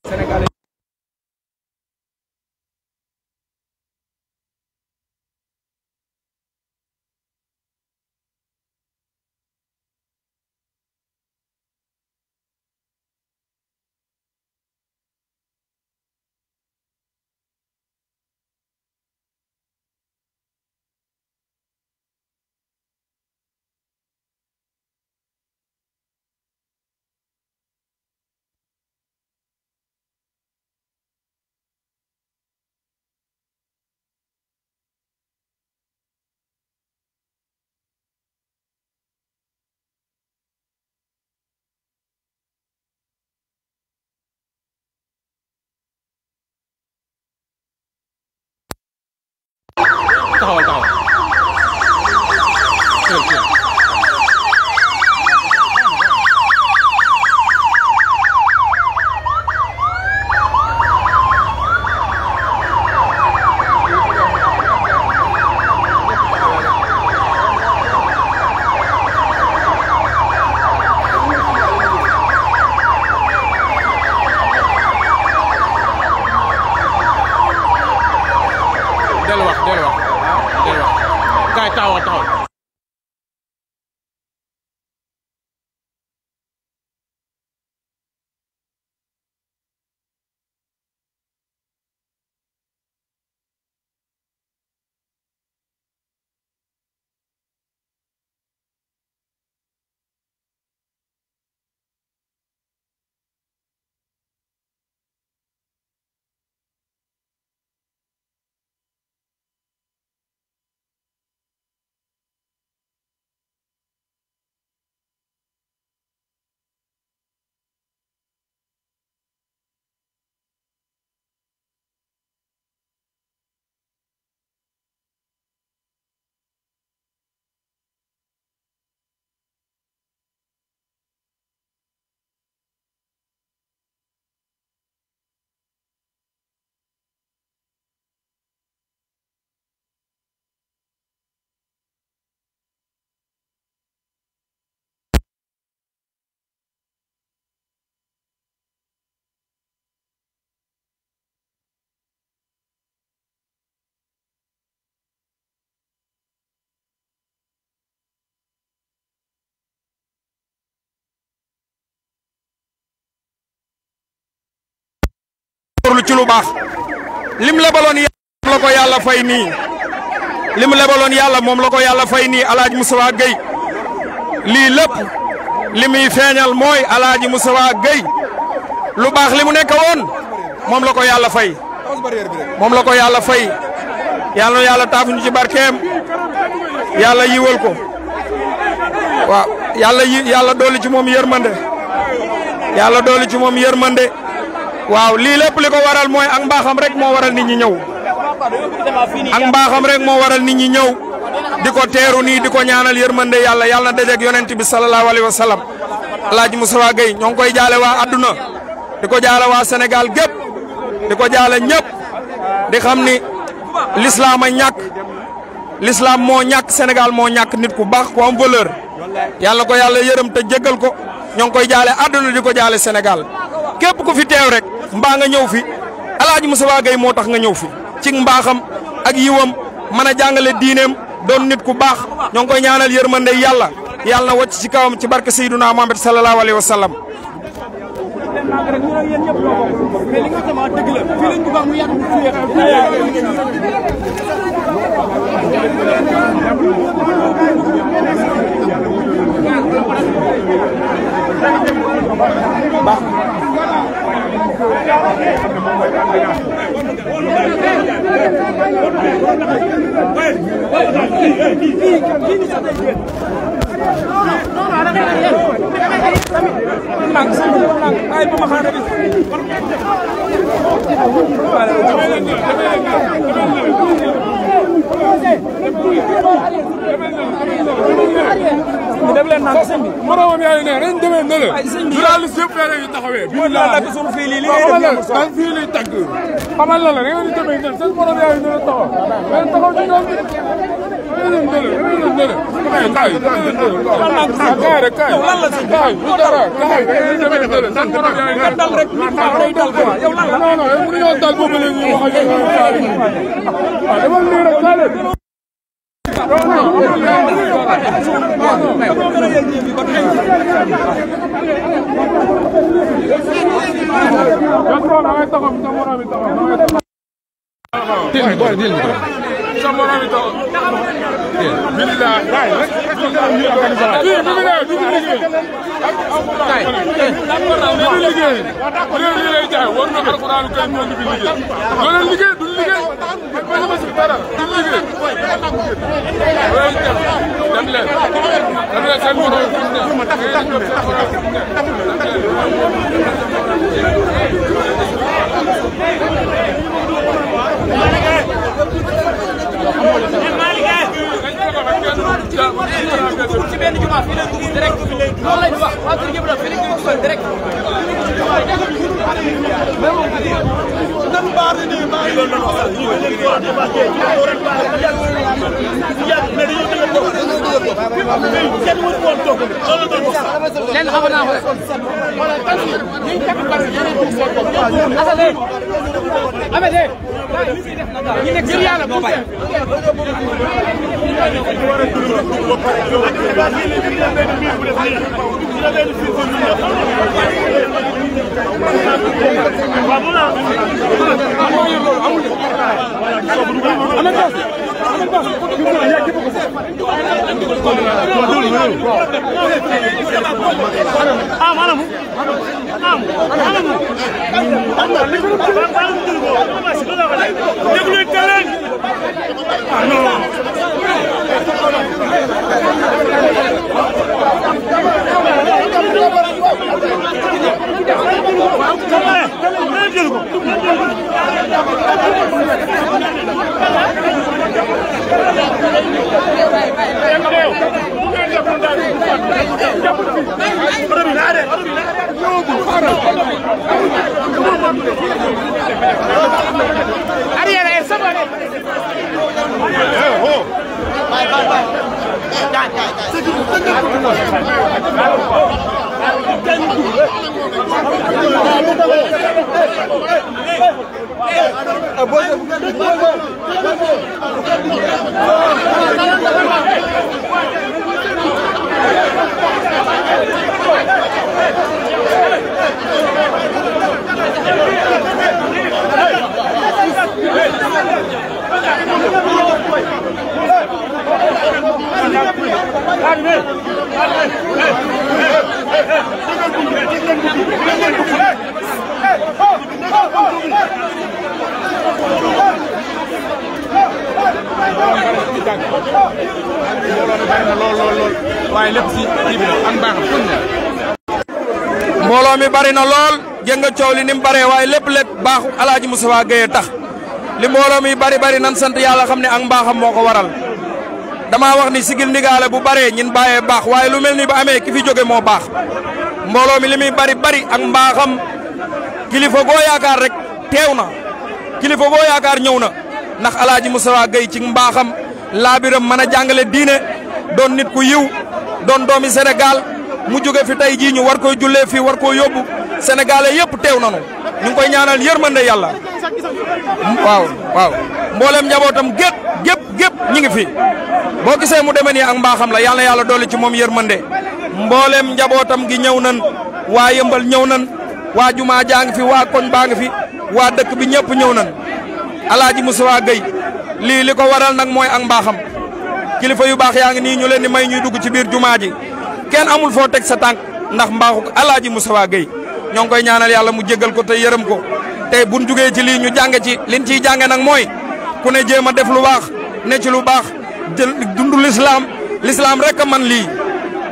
Sénégal taxawal del wax kaay taxawal lu ci lu baax lim lebaloon yàlla la ko yàlla fay nii lim lebaloon yàlla moom la ko yàlla fay nii Alaaji Moustapha Gueye lii lépp li muy feeñal mooy Alaaji Moustapha Gueye lu baax li mu nekk woon moom la ko yàlla fay moom la ko yàlla fay yàlla na yàlla taafuñu ci barkeem yàlla yiwal ko waaw yàlla dooli ci moom yërmande yàlla dooli ci moom yërmande waaw lii lépp li ko waral mooy ak mbaaxam rek moo waral nit ñi ñëw ak mbaaxam rek moo waral nit ñi ñëw di ko teeru nii di ko ñaanal yërmande yàlla na dajeeg yonent bi sallallahu alayhi wa sallam Alaaji Moustapha Gueye ñoo ngi koy jaale waa adduna di ko jaale waa Sénégal gépp di ko jaale ñëpp di xam ni l'islam a ñàkk l'islam moo ñàkk Sénégal moo ñàkk nit ku baax ku am valeur yàlla ko yàlla yërëm te jéggal ko ñoo ngi koy jaale adduna di ko jaale Sénégal képp ku fi teew rek mbaa nga ñëw fi Alaaji Moustapha Gueye moo tax nga ñëw fi ci mbaaxam ak yiwam mën a jàngale diineem doon nit ku baax ñoo ngi koy ñaanal yërmande yàlla na wàcc ci kawam ci barke Seydina Muhammad sallallahu alayhi wa sallam. moromam yaa ngi ne ren demee na la journaliste yëpp yu taxawee bi la nak sunu fii lii li ngay fii lii tagg xamal la la da ngeen di demee seen morom yaa ngi ne taxaw mais taxaw ci ñoom mbooloo mi bari na lool jëng nga coow li ni mu baree waaye lépp baaxu Alaaji Moustapha Gueye tax li mbooloo mi bari nan sant yàlla xam ne ak mbaaxam moo ko waral dama wax ni sigil ndigaale bu baree ñin bàyyee baax waaye lu mel ni ba amee ki fi jóge moo baax mbooloo mi li muy bari ak mbaaxam kilifa goo yaakaar rek teew na kilifa goo yaakaar ñëw na ndax Alaaji Moustapha Gueye ci mbaaxam laabiram mën a jàngale diine doon nit ku yiw doon doomi Sénégal mu jóge fi tey jii ñu war koy jullee fii war koo yóbbu sénégalais yëpp teew nanu ñu ngi koy ñaanal yërmande yàlla waaw mboolem njabootam gépp ñi ngi fi boo gisee mu demee nii ak mbaaxam la yàlla yàlla dolli ci moom yërmande mboolem njabootam gi ñëw nan waa yëmbal ñëw nan waa jumaa jaa ngi fi waa koñ baa ngi fi waa dëkk bi ñëpp ñëw nan Alaaji Moustapha Gueye lii li ko waral nag mooy ak mbaaxam kilifa yu baax yaa ngi nii ñu leen di may ñuy dugg ci biir jumaa ji kenn amul foo teg sa tànk ndax mbaaxu Alaaji Moustapha Gueye ñoo ngi koy ñaanal yàlla mu jéggal ko te yërëm ko te buñ jugee ci lii ñu jànge ci liñ ciy jànge nag mooy ku ne jéem a def lu baax ne ci lu baax jël dundu l'islam rek a man lii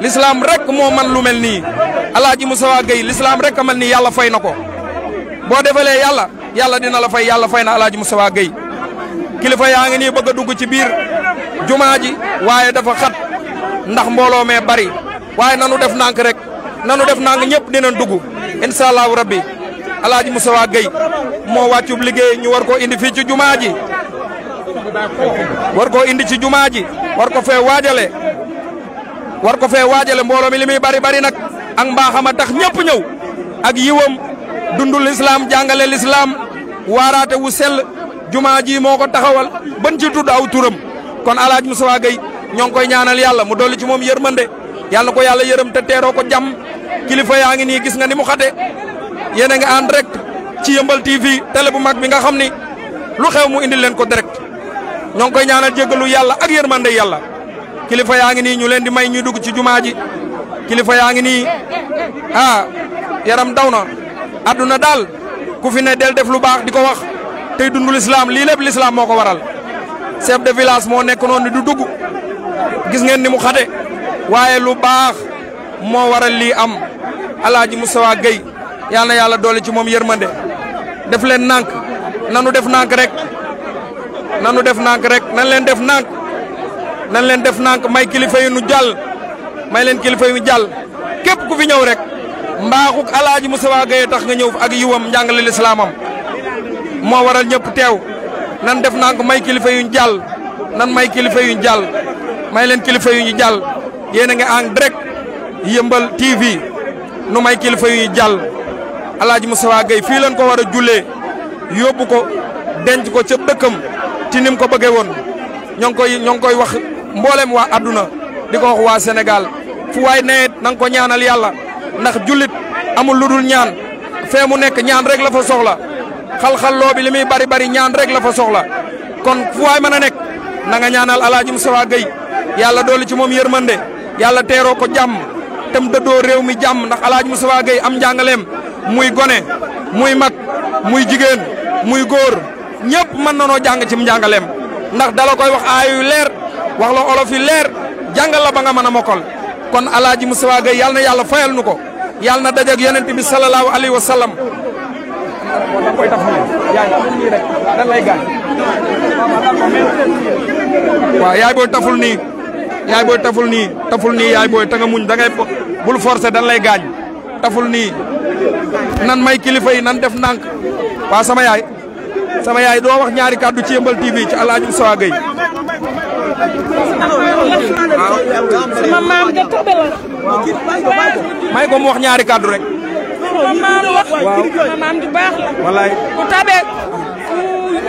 l'islam rek moo man lu mel nii Alaaji Moustapha Gueye l'islam rek a man nii yàlla fay na ko boo defalee yàlla dina la fay yàlla fay na Alaaji Moustapha Gueye kilifa yaa ngi nii bëgg a dugg ci biir jumaa ji waaye dafa xat ndax mbooloo mee bari waaye nanu def nànk rek nanu def nànk ñëpp dinañ dugg incha allahu rabbi Alaaji Moustapha Gueye moo wàccub liggéey ñu war koo indi fii ci jumaa ji war koo indi ci jumaa ji war ko fee waajale mbooloo mi li muy bari nag ak mbaaxama tax ñëpp ñëw ak yiwam dundu lislaam jàngale lislaam waaraate wu sell jumaa ji moo ko taxawal ban ci tudd aw turam kon Alaaji Moustapha Gueye ñoo ngi koy ñaanal yàlla mu dolli ci moom yërmande yàlla na ko yàlla yërëm te teeroo ko jàmm kilifa yaa ngi nii gis nga ni mu xate yéen a ngi en direct ci Yeumbeul TV télé bu mag bi nga xam ni lu xew mu indil leen ko direct ñoo ngi koy ñaanal jéggalu yàlla ak yërmande yàlla kilifa yaa ngi nii ñu leen di may ñuy dugg ci jumaa ji kilifa yaa ngi nii yaram daw na adduna daal ku fi ne del def lu baax di ko wax tey dundu lislaam lii lépp lislaam moo ko waral chef de village moo nekk noonu du dugg gis ngeen ni mu xate waaye lu baax moo waral lii am Alaaji Moustapha Gueye yal na yàlla doole ci moom yërmande def leen nànk nanu def nànk rek nan leen def nànk may kilifa yi nu jàll may leen kilifa yi nu jàll képp ku fi ñëw rek mbaaxuk Alaaji Moustapha Gueye tax nga ñëw ak yiwam njàngale lislaamam moo waral ñëpp teew nan def nànk may kilifa yu ñu jàll may kilifa yu ñu jàll may leen kilifa yu ñu jàll yéen a ngi en direct Yeumbeul TV nu may kilifa yu ñu jàll Alaaji Moustapha Gueye fii leen ko war a jullee yóbbu ko denc ko ca dëkkam ci nim ko bëggee woon ñoo ngi koy wax mboolem waa adduna di ko wax waa Sénégal fu waay nawet na nga ko ñaanal yàlla ndax jullit amul lu dul ñaan fee mu nekk ñaan rek la fa soxla xal-xalloo bi li muy bari ñaan rek la fa soxla kon fu waay mën a nekk na nga ñaanal Alaaji Moustapha Gueye yàlla dooli ci moom yërmande yàlla teeroo ko jàmm tam dëddoo réew mi jàmm ndax Alaaji Moustapha Gueye am njàngaleem muy gone muy mag muy jigéen muy góor ñëpp mën nanoo jàng ci njàngaleem ndax dala koy wax aayu leer wax la olof yi leer jàngal la ba nga mën a mokkal kon Alaaji Moustapha Gueye yàlla na yàlla fayal nu ko yàlla na dajak yonent bi sallallahu alayhi wa sallam da koy taf nii yaay nii rek dan lay gaañ waaw yaay booy taful nii yaay booy ta nga muñ da ngay bul forcer dan lay gaañ taful nii nan may kilifa yi nan def ndànk waaw sama yaay doo wax ñaari kàddu ci Yeumbeul TV ci Alaaji Moustapha Gueye sama maam ja tabe la may ko mu wax ñaari kàddu rek sama maam la sama maam ju baax la wallaay ku tabe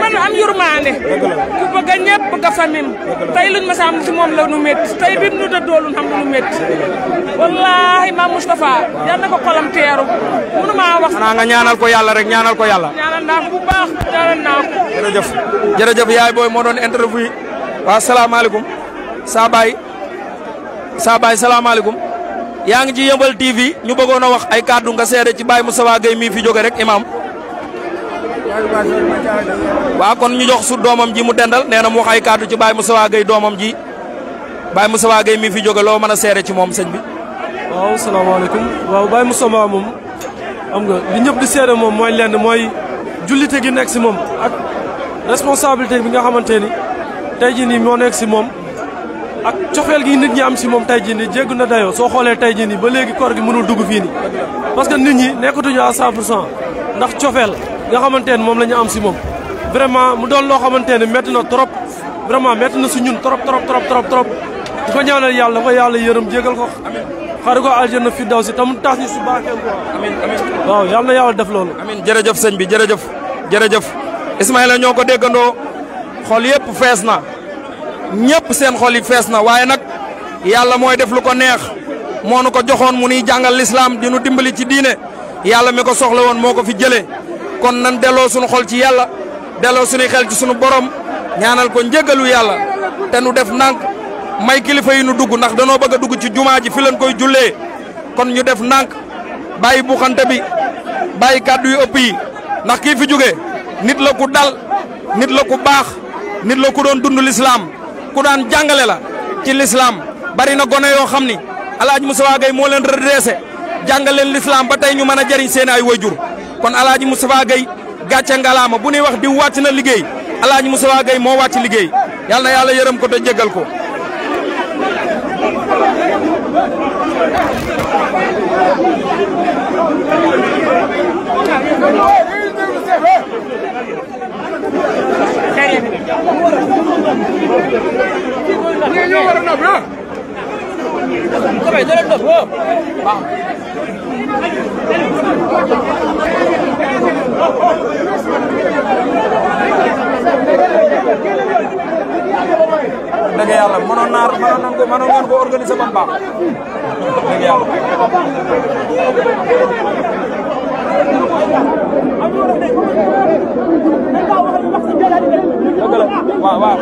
man am yurmaande ku bëgg a ñëpp bëgg a famim tey luñ ma sa am ci moom la nu métti tey bi nu dëddoo lu xam lu nu métti wallaahi maam Moustapha yal na ko xolam teeru mënu maa wax xanaa nga ñaanal ko yàlla rek ñaanal ko yàlla ñaanal naa ko bu baax ñaanal naa ko jërëjëf yaay booy moo doon interview waaw salaamaaleykum saa baay salaamaaleykum yaa ngi ci Yeumbeul TV ñu bëggoon a wax ay kàddu nga seede ci Baye Moustapha Gueye mii fi jóge rek imam waaw kon ñu jox su doomam ji mu dendal nee na mu wax ay kàddu ci Baye Moustapha Gueye doomam ji Baye Moustapha Gueye mii fi jóge loo mën a seede ci moom sëñ bi waaw salaamaaleykum waaw Baye Moustapha moom xam nga li ñëpp di seede moom mooy lenn mooy jullite gi nekk si moom ak responsabilité bi nga xamante ni tey jii nii moo nekk si moom ak cofeel gi nit ñi am si moom tey jii nii jéggu na dayoo soo xoolee tey jii nii ba léegi koor gi mënul dugg fii nii parce que nit ñi nekkatuñu à 100% ndax cofeel nga xamante ne moom la ñu am si moom vraiment mu doon loo xamante ne métti na trop vraiment métti na si ñun trop di ko ñaanal yàlla dafa yàlla yërëm jégal ko xaari ko aljanna fi daw si tam taas ñu si baaxeel ko amiin waaw yàlla na yàlla def loolu amiin jërëjëf sëñ bi jërëjëf Ismaïla ñoo ko déggandoo xol yëpp fees na ñëpp seen xol yi fees na waaye nag yàlla mooy def lu ko neex moo nu ko joxoon mu nuy jàngal lislaam di nu dimbali ci diine yàlla mi ko soxla woon moo ko fi jëlee kon nan delloo suñu xol ci yàlla delloo suñuy xel ci suñu borom ñaanal ko njëgalu yàlla te nu def ndànk may kilifa yi nu dugg ndax danoo bëgg a dugg ci jumaa ji fi leen koy jullee kon ñu def ndànk bàyyi buxante bi bàyyi kàddu yu ëpp yi ndax kii fi jóge nit la ku dal nit la ku baax nit la ku doon dund lislaam ku daan jàngale la ci lislaam bari na gone yoo xam ni Alaaji Moustapha Gueye moo leen redressé jàngal leen lislaam ba tey ñu mën a jëriñ seen ay wayjur kon Alaaji Moustapha Gueye gàcce ngalaama bu ñuy wax di wàcc na liggéey Alaaji Moustapha Gueye moo wàcc liggéey yàlla na yàlla yërëm ko te jéggal ko dëgg yàlla mënoon ngeen ko organiser ba mu baax dëgg yàlla. dëgg la waaw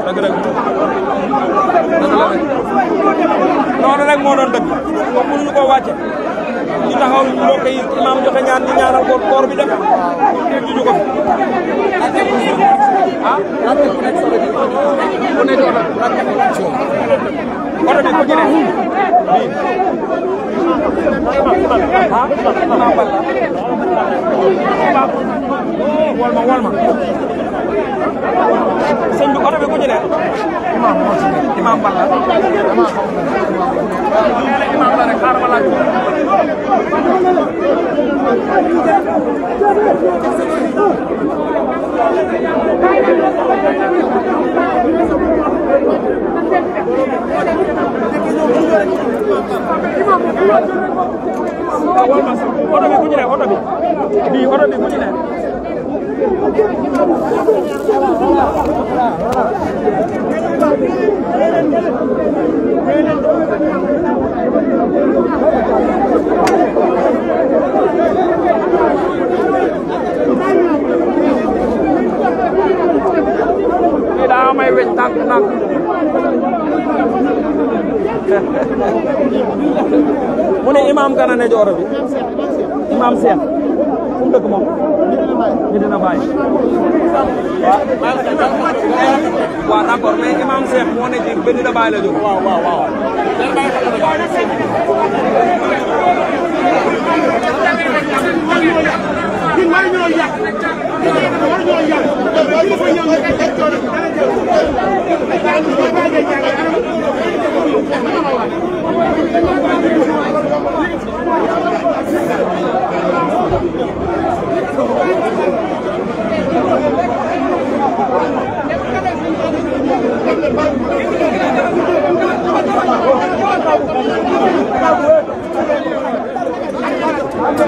dëgg la noonu rek moo doon dëgg comme mënuñu koo wàcce ñu taxaw mbokk yi imaam joxe ñaan ñu ñaanal ko koor bi def ñu ko fi ah oto bi ku ci ne wol ma sëñ bi oto bi ku ci ne imam Balla imam la rek xaaral ma laaj oto bi ku ci ne oto bi bii oto bi ku ci ne daa may weñ tànk mu ne imam kana ne jooro bi imam Cheikh fu mu dëkk moom ñu dina bàyyi waaw d'accord mais imam Cheikh moo ne ci ba dina bàyyi la jóg waaw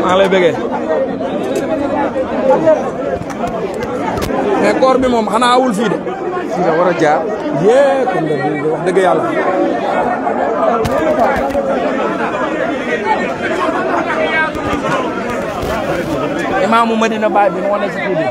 maa lay bëggee mais koor bi moom xanaa awul fii de fii nga war a jaar yee kon de wax dëgg yàlla imaamu Medina Baye bi moo ne ci kii bi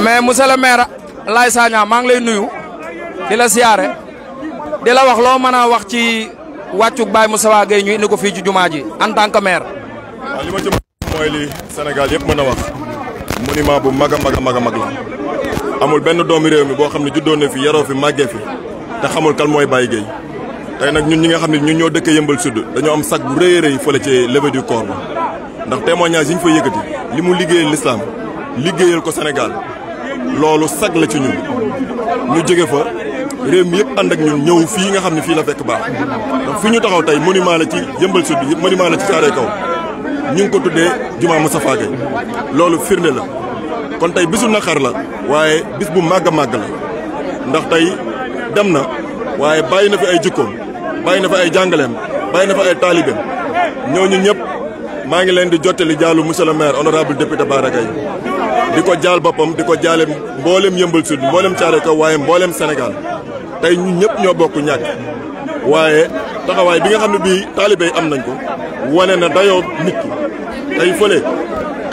mais monsieur le maire Laye Sagna maa ngi lay nuyu di la siyaare di la wax loo mën a wax ci wàccug Baye Moustapha Gueye ñu indi ko fii ci jumaa ji en tant que maire. waaw li ma ci mooy li Sénégal yëpp mën a wax monument bu mag a mag la amul benn doomi réew mi boo xam ne juddoo na fi yaroo fi màggee fi te xamul kan mooy Baye Gueye tey nag ñun ñi nga xam ne ñun ñoo dëkk Yeumbeul Sud dañoo am sag bu rëy a rëy fële ci levée du corps ba ndax témoignage yi ñu fa yëkkati li mu liggéeyal l'islam liggéeyal ko Sénégal loolu sag la ci ñun ñu jóge fa réew mi yëpp ànd ak ñun ñëw fii nga xam ne fii la fekk baax donc fi ñu taxaw tey monument la ci Yeumbeul Sud bi monument la ci Thiaroye Kaw ñu ngi ko tuddee Jumaa Moustapha Gueye loolu firnde la kon tey bisu naqar la waaye bis bu màgg a màgg la ndax tey dem na waaye bàyyi na fi ay jikkoom bàyyi na fi ay jàngaleem bàyyi na fi ay taalibeem ñooñu ñëpp maa ngi leen di jottali jaalu monsieur le maire honorable député Bara Gaye di ko jaal boppam di ko jaale mboolem Yeumbeul Sud mboolem Thiaroye Kaw waaye mboolem Sénégal tey ñun ñëpp ñoo bokk ñàkk waaye taxawaay bi nga xam ne bii taalibe yi am nañ ko wane na dayoo nit ki tey fële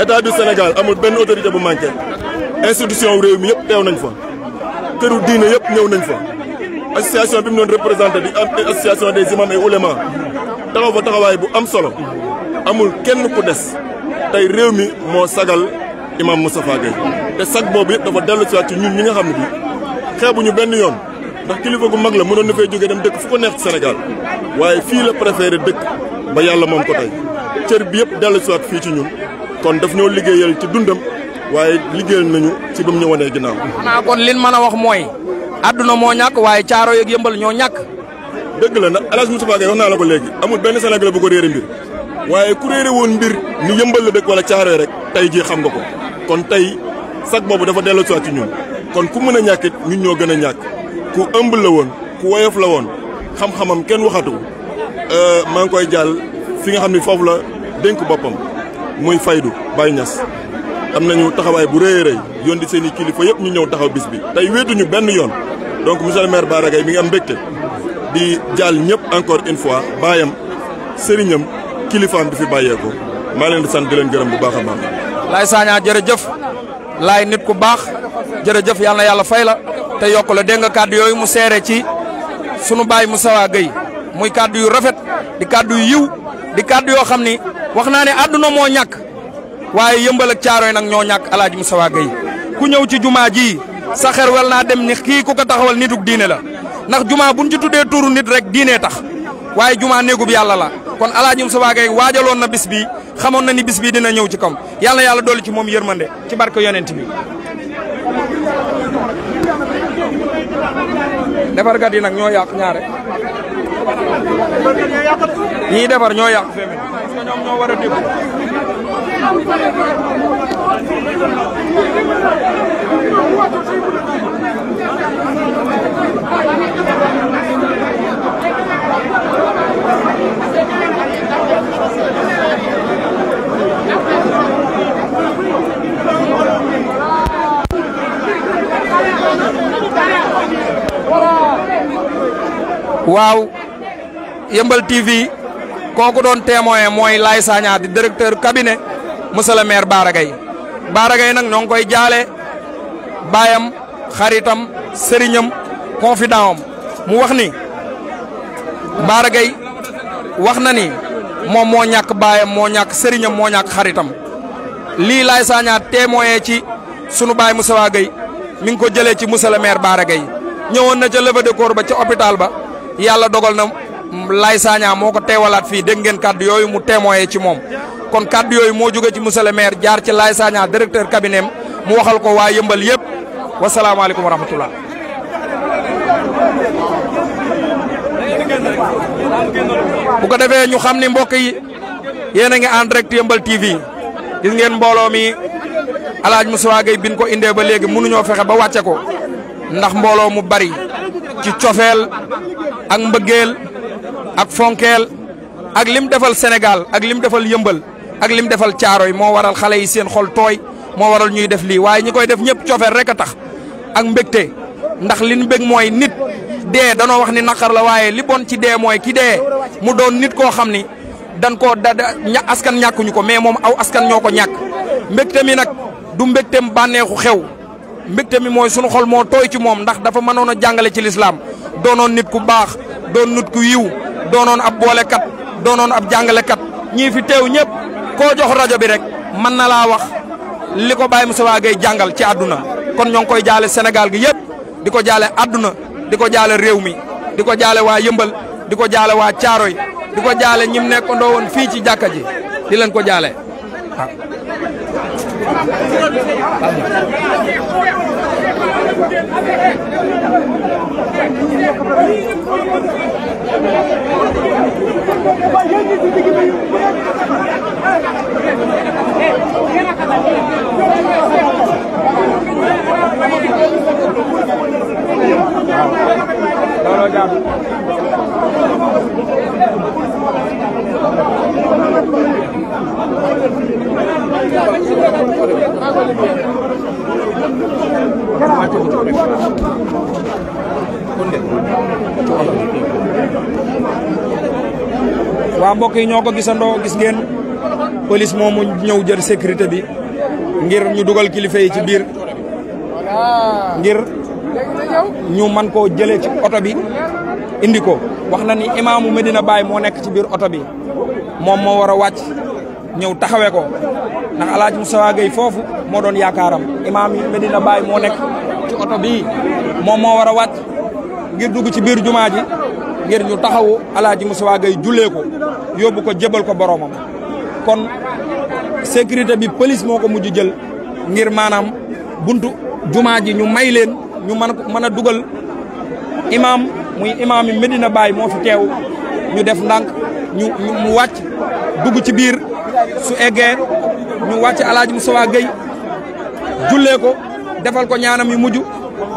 état du Sénégal amul benn autorité bu manqué institution réew mi yëpp teew nañ fa këru diine yëpp ñëw nañ fa association bi mu doon représenté di association des imams et oulémas taxaw fa taxawaay bu am solo amul kenn ku des tey réew mi moo sagal imam Moustapha Gueye te sag boobu yëpp dafa dellu si waat ci ñun ñi nga xam ne bi xeebuñu benn yoon ndax kilifa gu mag la mënoon na fay jógee dem dëkk fu ko neex ci Sénégal waaye fii la préféré dëkk ba yàlla moom ko tey cër bi yëpp dellu si waat fii ci ñun kon daf ñoo liggéeyal ci dundam waaye liggéeyal nañu ci ba mu ñu wanee ginnaaw. xanaa kon liñ mën a wax mooy àdduna moo ñàkk waaye caaro yeeg yëmbal ñoo ñàkk. dëgg la nag El Hadj Moustapha Gueye wax naa la ko léegi amul benn Sénégalais bu ko réere mbir waaye ku réere woon mbir ni yëmbal la dëkk wala caaro rek tey jii xam nga ko kon tey sag boobu dafa dellu si waat ci ñun kon ku mën a ñàkkit ñun ñoo gën a ñàkk ku ëmb la woon ku woyof la woon xam-xamam kenn waxatu maa ngi koy jàll fi nga xam ne foofu la dénk boppam muy faydu Baye Niass am nañu taxawaay bu rëy a rëy yoon di seen i kilifa yëpp ñu ñëw taxaw bis bi tey wéetuñu benn yoon donc monsieur le maire Bara Gaye mi ngi am mbégte di jàll ñëpp encore une fois baayam sëriñam kilifaam bi fi bàyyeeko maa leen di sant di leen gërëm bu baax a baax. Laye Sagna jërëjëf laay nit ku baax jërëjëf yal na yàlla fay la te yokk la dégg nga kàddu yooyu mu seere ci sunu baay Moustapha Gueye muy kàddu yu rafet di kàddu yu yiw di kàddu yoo xam ni wax naa ne àdduna moo ñàkk waaye yëmbal ak caaroy nag ñoo ñàkk El Hadj Moustapha Gueye ku ñëw ci jumaa ji sa xel wel naa dem ni kii ku ko taxawal nitug diine la ndax jumaa buñ ci tuddee turu nit rek diine tax waaye jumaa néegub yàlla la kon El Hadj Moustapha Gueye waajaloon na bis bi xamoon na ni bis bi dina ñëw ci kam yàlla na yàlla dolli ci moom yërmande ci barke yonent bi. defarkat yi nag ñoo yàq ñaare ñii defar ñoo yàq fee parce que ñoom ñoo war a déglu. waaw Yeumbeul TV kooku doon témoin mooy Laye Sagna di directeur cabinet monsieur le maire Bara Gaye Bara Gaye nag ñoo ngi koy jaale baayam xaritam sëriñam confident am mu wax ni Bara Gaye wax na ni moom moo ñàkk baayam moo ñàkk sëriñam moo ñàkk xaritam lii Laye Sagna témoin ci sunu baay Moustapha Gueye mi ngi ko jëlee ci monsieur le maire Bara Gaye ñëwoon na ca levée de corps ba ca hôpital ba yàlla dogal na Laye Sagna moo ko teewalaat fii dégg ngeen kàddu yooyu mu témoigné ci moom kon kàddu yooyu moo jóge ci monsieur le maire jaar ci Laye Sagna directeur cabinet mu waxal ko waa Yeumbeul yëpp wasalaamaaleykum wa rahmatullah. bu ko defee ñu xam ni mbokk yi yéen a ngi en direct Yeumbeul TV gis ngeen mbooloo mi El Hadj Moustapha Gueye bin ko indee ba léegi mënuñoo fexe ba wàcce ko ndax mbooloo mu bari ci cofeel ak mbëggeel ak fonkeel ak lim defal Sénégal ak lim defal Yeumbeul ak lim defal Caaroy moo waral xale yi seen xol tooy moo waral ñuy def lii waaye ñi koy def ñëpp cofeel rek a tax ak mbégte ndax li ñu bég mooy nit dee danoo wax ni naqar la waaye li bon ci dee mooy ki dee mu doon nit koo xam ni dan koo askan ñàkkuñu ko mais moom aw askan ñoo ko ñàkk mbégte mi nag du mbégteem bànneexu xew mbégte mi mooy sunu xol moo tooy ci moom ndax dafa mënoon a jàngale ci lislaam doonoon nit ku baax doon nit ku yiw doonoon ab boolekat doonoon ab jàngalekat ñii fi teew ñëpp koo jox rajo bi rek mën na laa wax li ko Baye Moustapha Gueye jàngal ci àdduna kon ñoo ngi koy jaale Sénégal gi yëpp di ko jaale àdduna di ko jaale réew mi di ko jaale waa Yeumbeul di ko jaale waa Caaroy di ko jaale ñim nekkandoo woon fii ci jàkka ji di leen ko jaale waaw. waa mbokk yi ñoo ko gisandoo gis ngeen police moomu ñëw jël sécurité bi ngir ñu dugal kilifa yi ci biir ngir ñu mën koo jëlee ci oto bi indi ko wax na ni imaamu Medina Baye moo nekk ci biir oto bi moom moo war a wàcc ñëw taxawee ko ndax El Hadj Moustapha Gueye foofu moo doon yaakaaram imaam yi Medina Baye moo nekk ci oto bii moom moo war a wàcc ngir dugg ci biir jumaa ji ngir ñu taxawu El Hadj Moustapha Gueye jullee ko yóbbu ko jébal ko boromam kon sécurité bi police moo ko mujj jël ngir maanaam buntu jumaa ji ñu may leen ñu mën a dugal imaam muy imaam yi Medina Baye moo fi teew ñu def ndànk mu wàcc dugg ci biir su eggee ñu wàcc El Hadj Moustapha Gueye jullee ko defal ko ñaanam yu mujj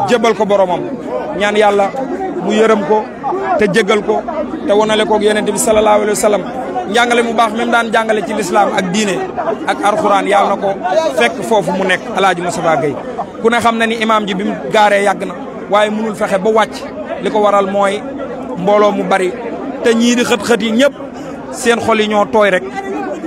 jébal ko boromam ñaan yàlla mu yërëm ko te jéggal ko te wonale koog yonent bi sallallahu alayhi wa sallam njàngale mu baax même daan jàngale ci lislaam ak diine ak alxuraan yàlla na ko fekk foofu mu nekk El Hadj Moustapha Gueye ku ne xam na ni imaam ji bi mu gaaree yàgg na waaye mënul fexe ba wàcc li ko waral mooy mbooloo mu bari te ñii di xët-xët yi ñëpp seen xol yi ñoo tooy rek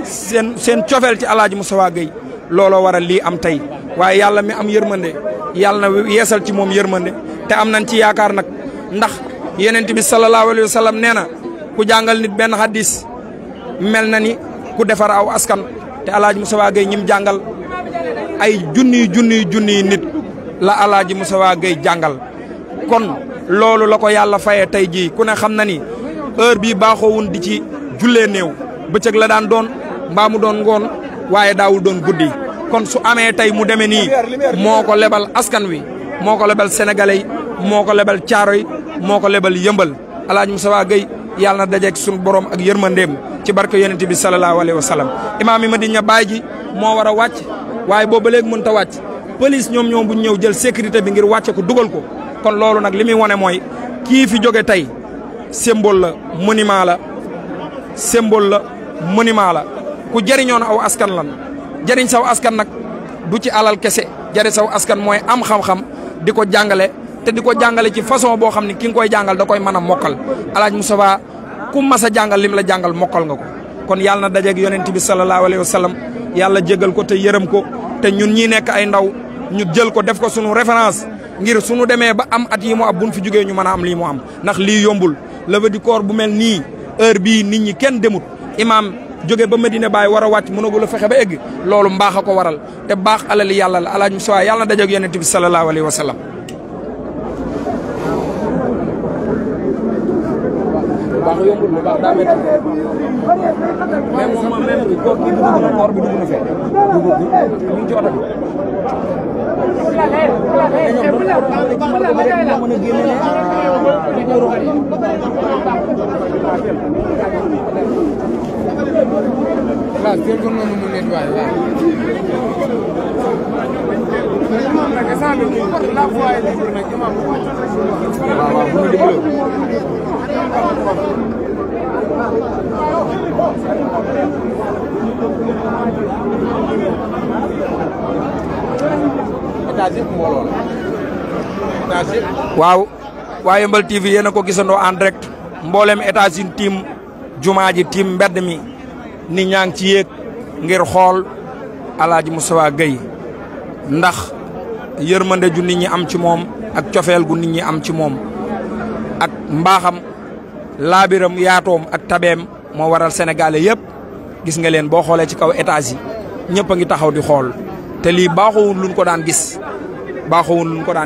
seen cofeel ci El Hadj Moustapha Gueye looloo waral lii am tey waaye yàlla mi am yërmande yàlla na yeesal ci moom yërmande te am nañ ci yaakaar nag ndax yonent bi sallallahu alayhi wa sallam nee na ku jàngal nit benn hadis mel na ni ku defar aw askan te El Hadj Moustapha Gueye ñim jàngal ay junniy nit la El Hadj Moustapha Gueye jàngal kon loolu la ko yàlla fayee tey jii ku ne xam na ni heure bii baaxoowun di ci jullee néew bëccëg la daan doon mbaa mu doon ngoon waaye daawul doon guddi kon su amee tey mu demee nii moo ko lebal askan wi moo ko lebal sénégalais yi moo ko lebal caaro yi moo ko lebal yëmbal El Hadj Moustapha Gueye yàlla na dajeeg suñu borom ak yërmandeem ci barke yonent bi sallallahu alayhi wa sallam imaam yi Medina Baye ji moo war a wàcc waaye boobu léegi mënut a wàcc police ñoom bu ñu ñëw jël sécurité bi ngir wàcce ko dugal ko kon loolu nag li muy wane mooy kii fi jóge tey symbole la monument la symbole la monument la ku jëriñoon aw askan lan jëriñ saw askan nag du ci alal kese jëriñ saw askan mooy am xam-xam di ko jàngale te di ko jàngale ci façon boo xam ne ki nga koy jàngal da koy mën a mokkal El Hadj Moustapha ku mas a jàngal lim la jàngal mokkal nga ko kon yàlla na dajeeg yonent bi sallallahu alayhi wa sallam yàlla jégal ko te yërëm ko te ñun ñii nekk ay ndaw ñu jël ko def ko sunu référence ngir sunu demee ba am at yi mu am buñ fi jógee ñu mën a am lii mu am ndax lii yombul levée du corps bu mel nii heure bii nit ñi kenn demut imaam jóge ba Medina Baye war a wàcc mënagul a fexe ba egg loolu mbaax a ko waral te baax alali yàlla la El Hadj Moustapha yàlla na dajeeg yonent bi sallallahu alayhi wa sallam baax yombul lu baax daa métti mais moom même koor bi dugg na koor bi dugg na fee dugg ñu ngi ci oto bi waaw waa Yeumbeul TV yéen a ko gisandoo en direct mboolem États-Unis tiim jumaa ji tiim mbedd mi nit ñaa ngi ci yéeg ngir xool El Hadj Moustapha Gueye ndax yërmande ju nit ñi am ci moom ak cofeel gu nit ñi am ci moom ak mbaaxam laabiram yaatoom ak tabeem moo waral sénégalais yëpp gis nga leen boo xoolee ci kaw étage yi ñëpp a ngi taxaw di xool te lii baaxoowul luñ ko daan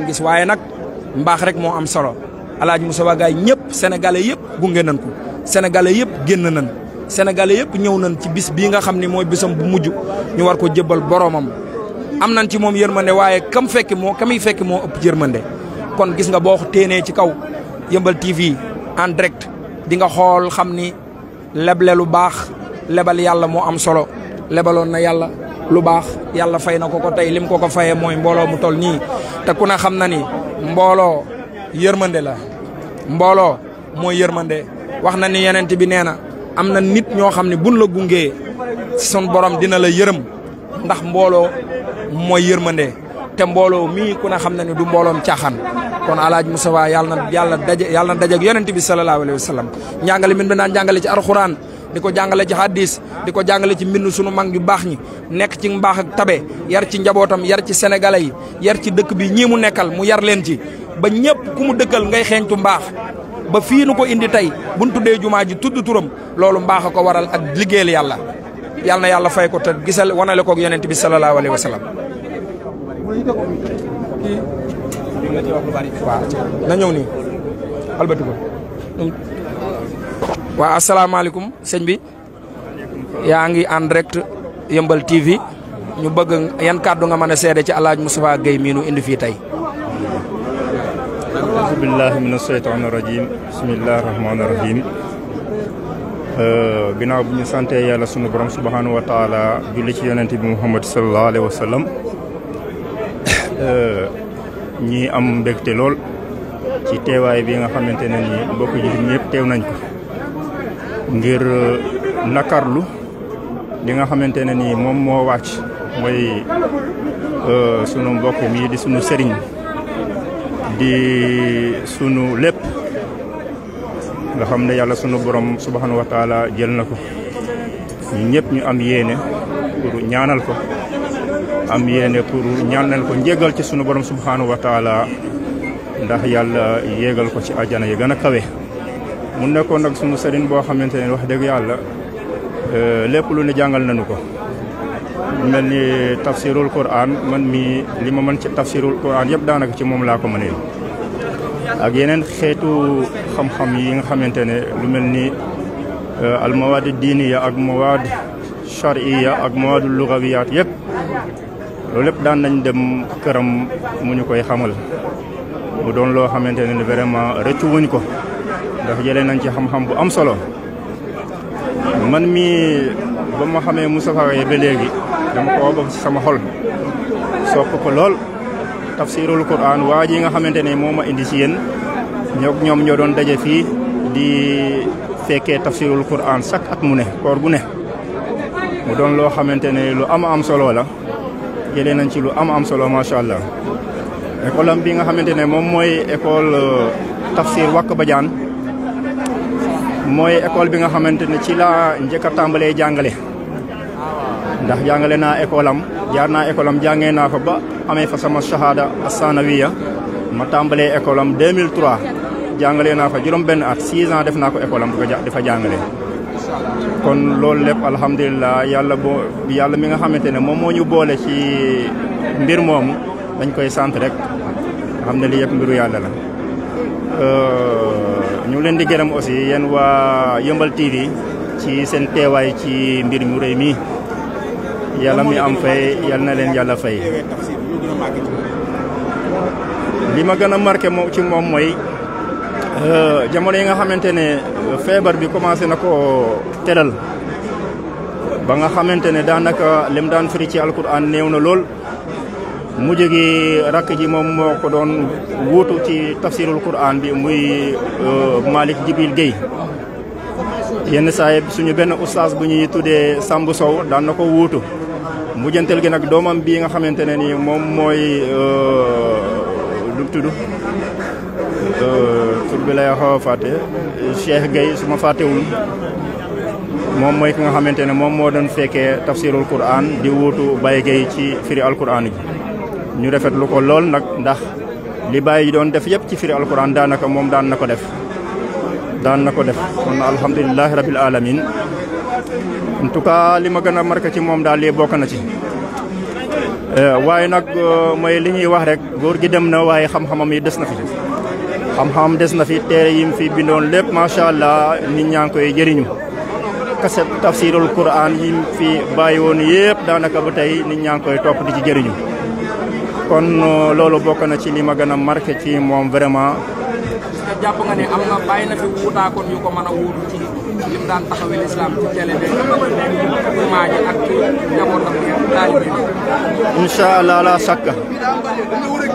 gis waaye nag mbaax rek moo am solo El Hadj Moustapha Gueye ñëpp sénégalais yëpp gunge nañ ko sénégalais yëpp génn nañ sénégalais yëpp ñëw nañ ci bis bii nga xam ne mooy bisam bu mujj ñu war ko jébbal boromam am nañ ci moom yërmande waaye kamiy fekki moo ëpp yërmande kon gis nga boo téenee ci kaw Yeumbeul TV en direct di nga xool xam ni leble lu baax lebal yàlla moo am solo lebaloon na yàlla lu baax yàlla fay na ko tey lim ko fayee mooy mbooloo mu tol nii te ku ne xam na ni mbooloo yërmande la mbooloo mooy yërmande wax na ni yonent bi nee na am na nit ñoo xam ne buñ la gungee sun borom dina la yërëm ndax mbooloo mooy yërmande te mbooloo mii ku ne xam na ni du mbooloom caaxaan kon El Hadj Moustapha yàlla na daje ak yonent bi sallallahu alayhi wa sallam njàngale min bi daan jàngale ci alxuraan di ko jàngale ci hadis di ko jàngale ci mbindu sunu mag yu baax ñi nekk ci mbaax ak tabe yar ci njabootam yar ci sénégalais yi yar ci dëkk bi ñii mu nekkal mu yar leen ci ba ñëpp ku mu dëkkal ngay xeeñtu mbaax ba fii nu ko indi tey buñ tuddee jumaa ji tudd turam loolu mbaax a ko waral ak liggéeyal yàlla yàlla na yàlla fay ko te gisal wanale koog yonent bi sallallahu alayhi wa sallam. waaw na ñëw nii albati ko. waaw asalaamaaleykum sëñ bi yaa ngi en direct Yeumbeul TV ñu bëgg yan kàddu nga mën a seede ci Alaaji Moustapha Gueye mii nu indi fii tey. auzu billahi mina shaytaani rajim bismillahi rahmaani rahim ginnaaw bu ñu sante yàlla sunu borom subhanahu wa taala julli ci yonent bi Muhammad sallallahu alayhi wa sallam ñi am mbégte lool ci teewaay bi nga xamante ne nii mbokk ji ñëpp teew nañ ko ngir nakarlu li nga xamante ne nii moom moo wàcc mooy sunu mbokk mi di sunu sëriñ di sunu lépp nga xam ne yàlla sunu borom subhanahu wa taala jël na ko ñu ñëpp ñu am yéene pour ñaanal ko am yéene pour ñaanal ko njéggal ci sunu borom subhanahu wa taala ndax yàlla yéegal ko ci àjjana yi gën a kawe mu nekkoon nag sunu sëriñ boo xamante ne wax dëgg yàlla lépp lu ne jàngal nañu ko mel ni tafsirul Qur'an man mi li ma mën ci tafsirul Qur'an yëpp daanaka ci moom laa ko mënee ak yeneen xeetu xam-xam yi nga xamante ne lu mel ni al mawaad diiniya ak mawaad shar'iyya ak mawaad lugawiyaat yëpp loolu lépp daan nañ dem këram mu ñu koy xamal mu doon loo xamante ne vraiment rëccu wuñ ko ndax jëlee nañ ci xam-xam bu am solo man mi ba ma xamee Moustapha Gueye ba léegi dama ko bëgg ci sama xol sopp ko lool tafsirul Qur'an waa ji nga xamante ne moo ma indi ci yéen ñoom ñoo doon daje fii di fekkee tafsirul Qur'an chaque at mu ne koor gu ne mu doon loo xamante ne lu am solo la jëlee nañ ci lu am solo macha allah école am bi nga xamante ne moom mooy école tafsir Wak Badiane mooy école bi nga xamante ne ci laa njëkk a tàmbalee jàngale ndax jàngale naa école am jaar naa école am jàngee naa fa ba amee fa sama shahada as-sanawiya ma tàmbalee école am 2003 jàngale naa fa juróom benn at 6 ans def naa ko école am dafa jàngale kon loolu lépp alhamdulilah yàlla mi nga xamante ne moom moo ñu boole ci mbir moomu dañ koy sant rek xam ne li yëpp mbiru yàlla la ñu leen di gërëm aussi yéen waa Yeumbeul TV ci seen teewaay ci mbir mu rëy mi yàlla mi am fay yàlla na leen yàlla fay li ma gën a marqué ci moom mooy jamono yi nga xamante ne feebar bi commencé na ko teral ba nga xamante ne daanaka lim daan firi ci alquran néew na lool mujj gi rakk ji moom moo ko doon wuutu ci tafsirul Qur'an bi muy Malick Jibril Gueye yenn saa yi suñu benn oustaz bu ñuy tuddee Samb Sow daan na ko wuutu mujjantel gi nag doomam bii nga xamante ne ni moom mooy lu tudd tur bi lay xaw a fàtte Cheikh Gueye su ma fàttewul moom mooy ki nga xamante ne moom moo doon fekkee tafsirul Qur'an di wuutu Baye Gueye ci firi alquran gi ñu rafetlu ko lool nag ndax li Baye yi doon def yëpp ci firi alquran daanaka moom daan na ko def kon alhamdulilahi rabil alamin en tout cas li ma gën a marqué ci moom daal lii bokk na ci waaye nag mooy li ñuy wax rek góor gi dem na waaye xam-xamam yi des na fi xam-xam des na fi téere yi mu fi bindoon lépp macha allah nit ñaa ngi koy jëriñu kaset tafsirul Qur'an yi mu fi bàyyi woon yëpp daanaka ba tey nit ñaa ngi koy topp di ci jëriñu kon loolu bokk na ci li ma gën a marqué ci moom vraiment. jàpp nga ne am na bàyyi na fi wuutaakoon yu ko mën a wuutu ci lim daan taxawee lislaam ci télé bi jumaa ji ak njabootam bi taalibe bi. incha allah la sakka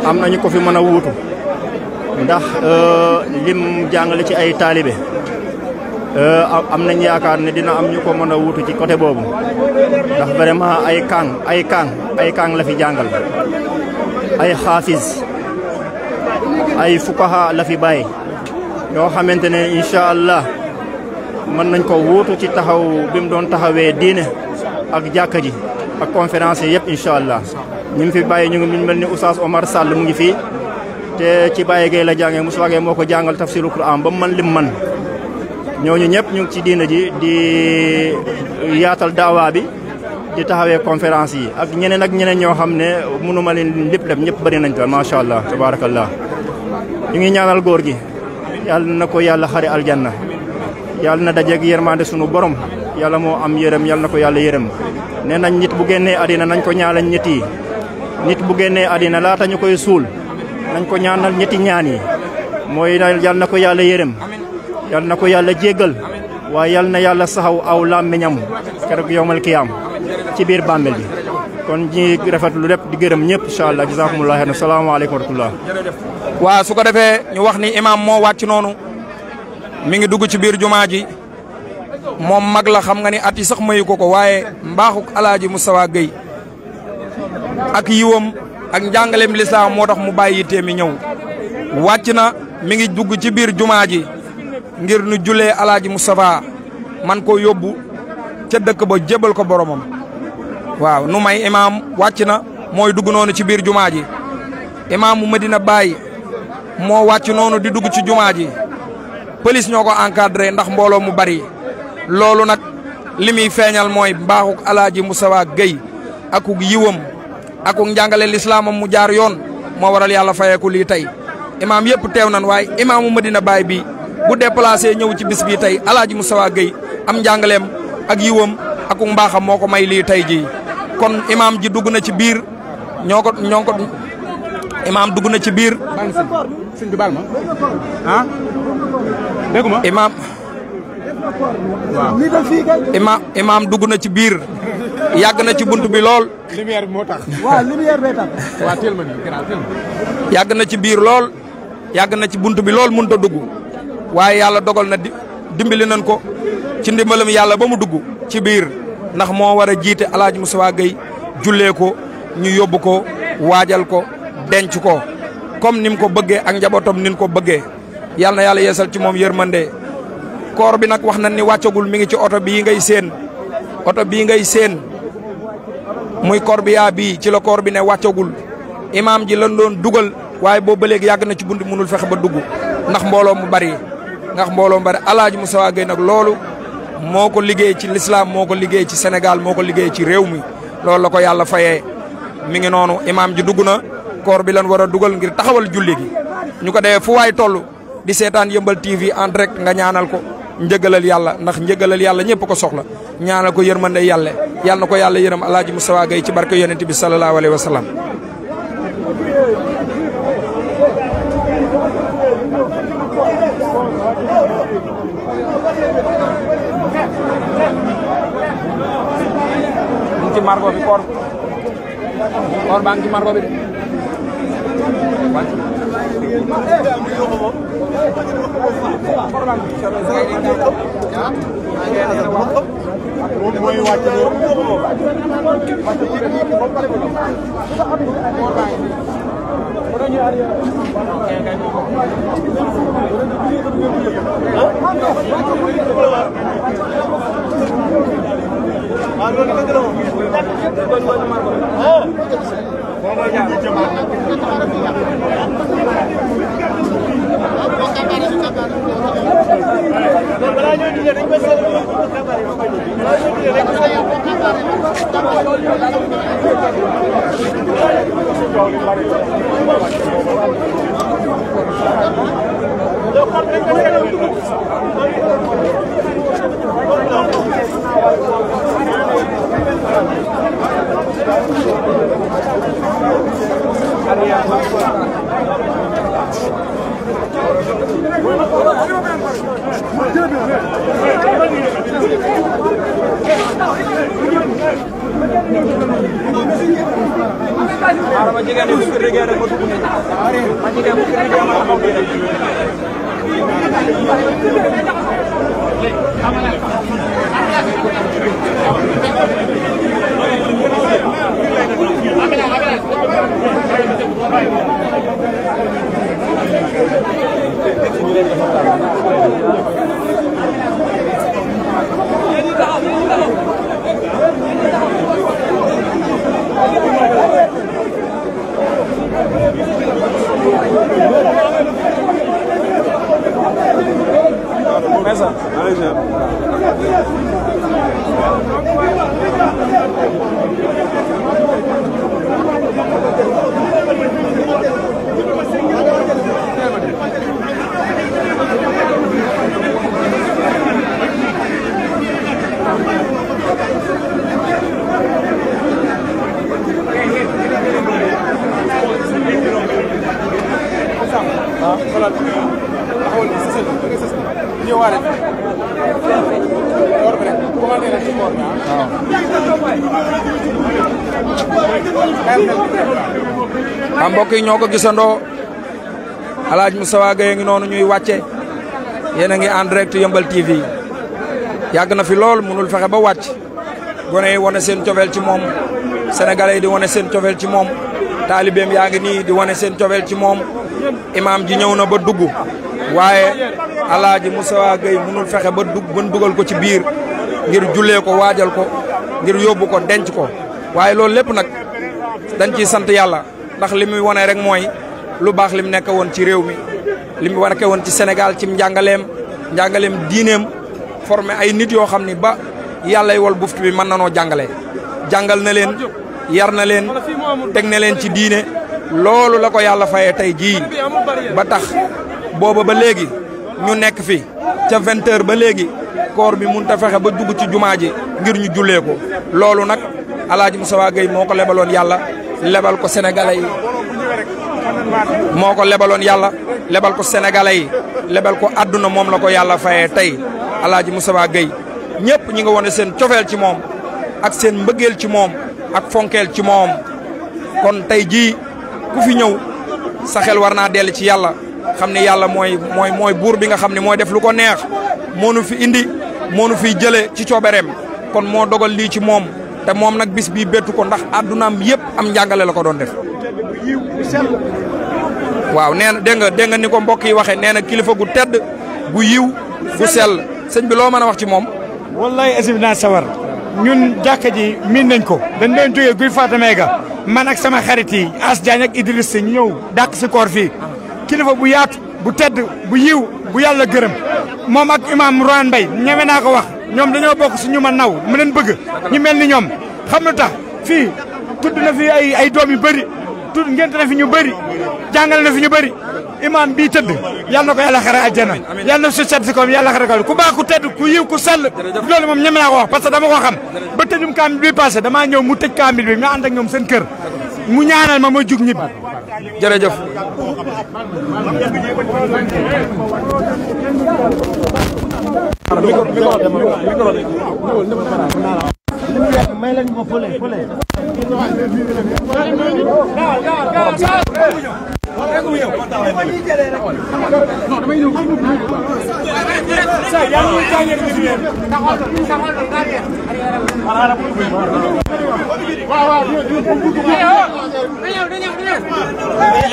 am nañu ko fi mën a wuutu ndax lim jàngale ci ay taalibe am nañ yaakaar ne dina am ñu ko mën a wuutu ci côté boobu ndax vraiment ay kaang la fi jàngal ay xaafis ay fuqaha la fi bàyyi yoo xamante ne incha allah mën nañ ko wuutu ci taxaw bi mu doon taxawee diine ak jàkka ji ak conférence yi yëpp incha allah ñu ngi fi bàyyi ñu ngi mel ni Oustaz Omar Sall mu ngi fii te ci Baye Gueye la jàngee Moustapha Gueye moo ko jàngal tafsirul Quran ba mu man lim man ñooñu ñëpp ñu ngi ci diina ji di yaatal daawa bi di taxawee conférence yi ak ñeneen ñoo xam ne mënuma leen lépp dem ñëpp bëri nañ fa macha allah tabarakallah ñu ngi ñaanal góor gi yàlla na ko yàlla xare aljanna yàlla na dajeeg yërmande sunu borom yàlla moo am yërëm yàlla na ko yàlla yërëm nee nañ nit bu génnee àddina nañ ko ñaanal ñett yi nit bu génnee àddina laata ñu koy suul nañ ko ñaanal ñetti ñaan yi mooy yàlla na ko yàlla yërëm yàlla na ko yàlla jéggal waaye yàlla na yàlla saxaw aw làmmiñam keroog yowmal kiyaam ci biir bàmmeel bi kon ñi rafetlu lépp di gërëm ñëpp incha allah jazakumullah xeyran salaamaaleykum wa rahmatullah waa su ko defee ñu wax ni imam moo wàcc noonu mi ngi dugg ci biir jumaa ji moom mag la xam nga ni at yi sax mayu ko waaye mbaaxuk alaaji Moustapha Gueye ak yiwam ak njàngaleem lislaam moo tax mu bàyyi yitee mi ñëw wàcc na mi ngi dugg ci biir jumaa ji ngir nu julee alaaji Moustapha man ko yóbbu ca dëkk ba jébal ko boromam waaw nu may imaam wàcc na mooy dugg noonu ci biir jumaa ji imaamu Medina Baye moo wàcc noonu di dugg ci jumaa ji police ñoo ko encadré ndax mbooloo mu bari loolu nag li muy feeñal mooy mbaaxuk alaaji Moustapha Gueye akuk yiwam akuk njàngale lislaamam mu jaar yoon moo waral yàlla fayeeku lii tey imaam yëpp teew nan waaye imaamu Medina Baye bi bu déplacé ñëw ci bis bi tey alaaji Moustapha Gueye am njàngaleem ak yiwam akuk mbaaxam moo ko may lii tey jii kon imaam ji dugg na ci biir ñoo ko imaam dugg na ci biir sëñ bi baal ma ah déggu ma imaam imaam dugg na ci biir yàgg na ci bunt bi lool lumière bi moo tax waaw lumière bee tax waaw teel ma ni yàgg na ci biir lool yàgg na ci bunt bi lool mënut a dugg waaye yàlla dogal na dimbali nañ ko ci ndimbalam yàlla ba mu dugg ci biir ndax moo war a jiite alaaji Moustapha Gueye jullee ko ñu yóbbu ko waajal ko denc ko comme ni mu ko bëggee ak njabootam ni mu ko bëggee yàlla na yàlla yeesal ci moom yërmande koor bi nag wax nañ ni wàccagul mi ngi ci oto bii ngay séen muy corbillard bii ci la koor bi ne wàccagul imaam ji lan doon dugal waaye boobu ba léegi yàgg na ci bunt mënul fexe ba dugg ndax mbooloo mu bari alaaji Moustapha Gueye nag loolu moo ko liggéey ci l'islam moo ko liggéey ci Sénégal moo ko liggéey ci réew mi loolu la ko yàlla fayee mi ngi noonu imaam ji dugg na koor bi lan war a dugal ngir taxawal julli gi ñu ko defee fu waay toll di seetaan Yeumbeul TV en direct nga ñaanal ko njëgalal yàlla ndax njëgalal yàlla ñëpp ko soxla ñaanal ko yërmande yàlla yàlla na ko yàlla yërëm alaaji Moustapha Gueye ci barke yonent bi sallallahu alayhi wa sallam ci margo bi koor baa ngi ci margo bi de waaw mbokk yi ñoo ko gisandoo Alaaji Moustapha Gueye ngi noonu ñuy wàcce yéen a ngi en direct Yeumbeul TV yàgg na fi lool mënul fexe ba wàcc gone yi wane seen cofeel ci moom sénégalais yi di wane seen cofeel ci moom taalibeem yaa ngi nii di wane seen cofeel ci moom imaam ji ñëw na ba dugg waaye Alaaji Moustapha Gueye mënul fexe ba dugal ko ci biir ngir jullee ko waajal ko ngir yóbbu ko denc ko waaye loolu lépp nag dañ ciy sant yàlla ndax li muy wane rek mooy lu baax li mu nekk woon ci réew mi li mu nekk woon ci Sénégal ci njàngaleem diineem formé ay nit yoo xam ni ba yàllay wol buftu bi mën na noo jàngale jàngal na leen yar na leen teg na leen ci diine loolu la ko yàlla fayee tey jii ba tax booba ba léegi ñu nekk fi ca 20h ba léegi koor bi mun ta fexe ba dugg ci jumaa ji ngir ñu jullee ko loolu nag Alaaji Moustapha Gueye moo ko lebaloon yàlla lebal ko sénégalais yi moo ko lebaloon yàlla lebal ko sénégalais yi lebal ko àdduna moom la ko yàlla fayee tey Alaaji Moustapha Gueye ñëpp ñi nga wone seen cofeel ci moom ak seen mbëggeel ci moom ak fonkeel ci moom kon tey jii ku fi ñëw sa xel war naa dellu ci yàlla xam ne yàlla mooy buur bi nga xam ne mooy def lu ko neex moo nu fi indi moo nu fiy jëlee ci coobereem kon moo dogal lii ci moom te moom nag bis bii bettu ko ndax addunaam yëpp am njàngale la ko doon def. waaw nee na dégg nga ni ko mbokk yi waxee nee na kilifa gu tedd gu yiw gu sell sëñ bi loo mën a wax ci moom. wallaay asib naa sawar ñun jàkka ji miin nañ ko dañ doon jógee guy Fatamé ga man ak sama xarit yi As Diagne ak Idriss ñu ñëw dàq si koor fii kilifa bu yaatu bu tedd bu yiw bu yàlla gërëm moom ak imam Roane Mbaye ñeme naa ko wax ñoom dañoo bokk si ñu ma naw mu leen bëgg ñu mel ni ñoom xam na tax fii tudd na fi ay doom yu bëri tudd ngent na fi ñu bëri jàngal na fi ñu bëri imam bii tëdd yàlla na ko yàlla xare àjjana yàlla na su set si koom yàlla xare ko ku baax ku tedd ku yiw ku sell loolu moom ñeme naa ko wax parce que dama ko xam ba tëjum kaamil bi passé damaa ñëw mu tëj kaamil bi ñu ànd ak ñoom seen kër mu ñaanal ma jug ñibbi jërëjëf may lañ ko fële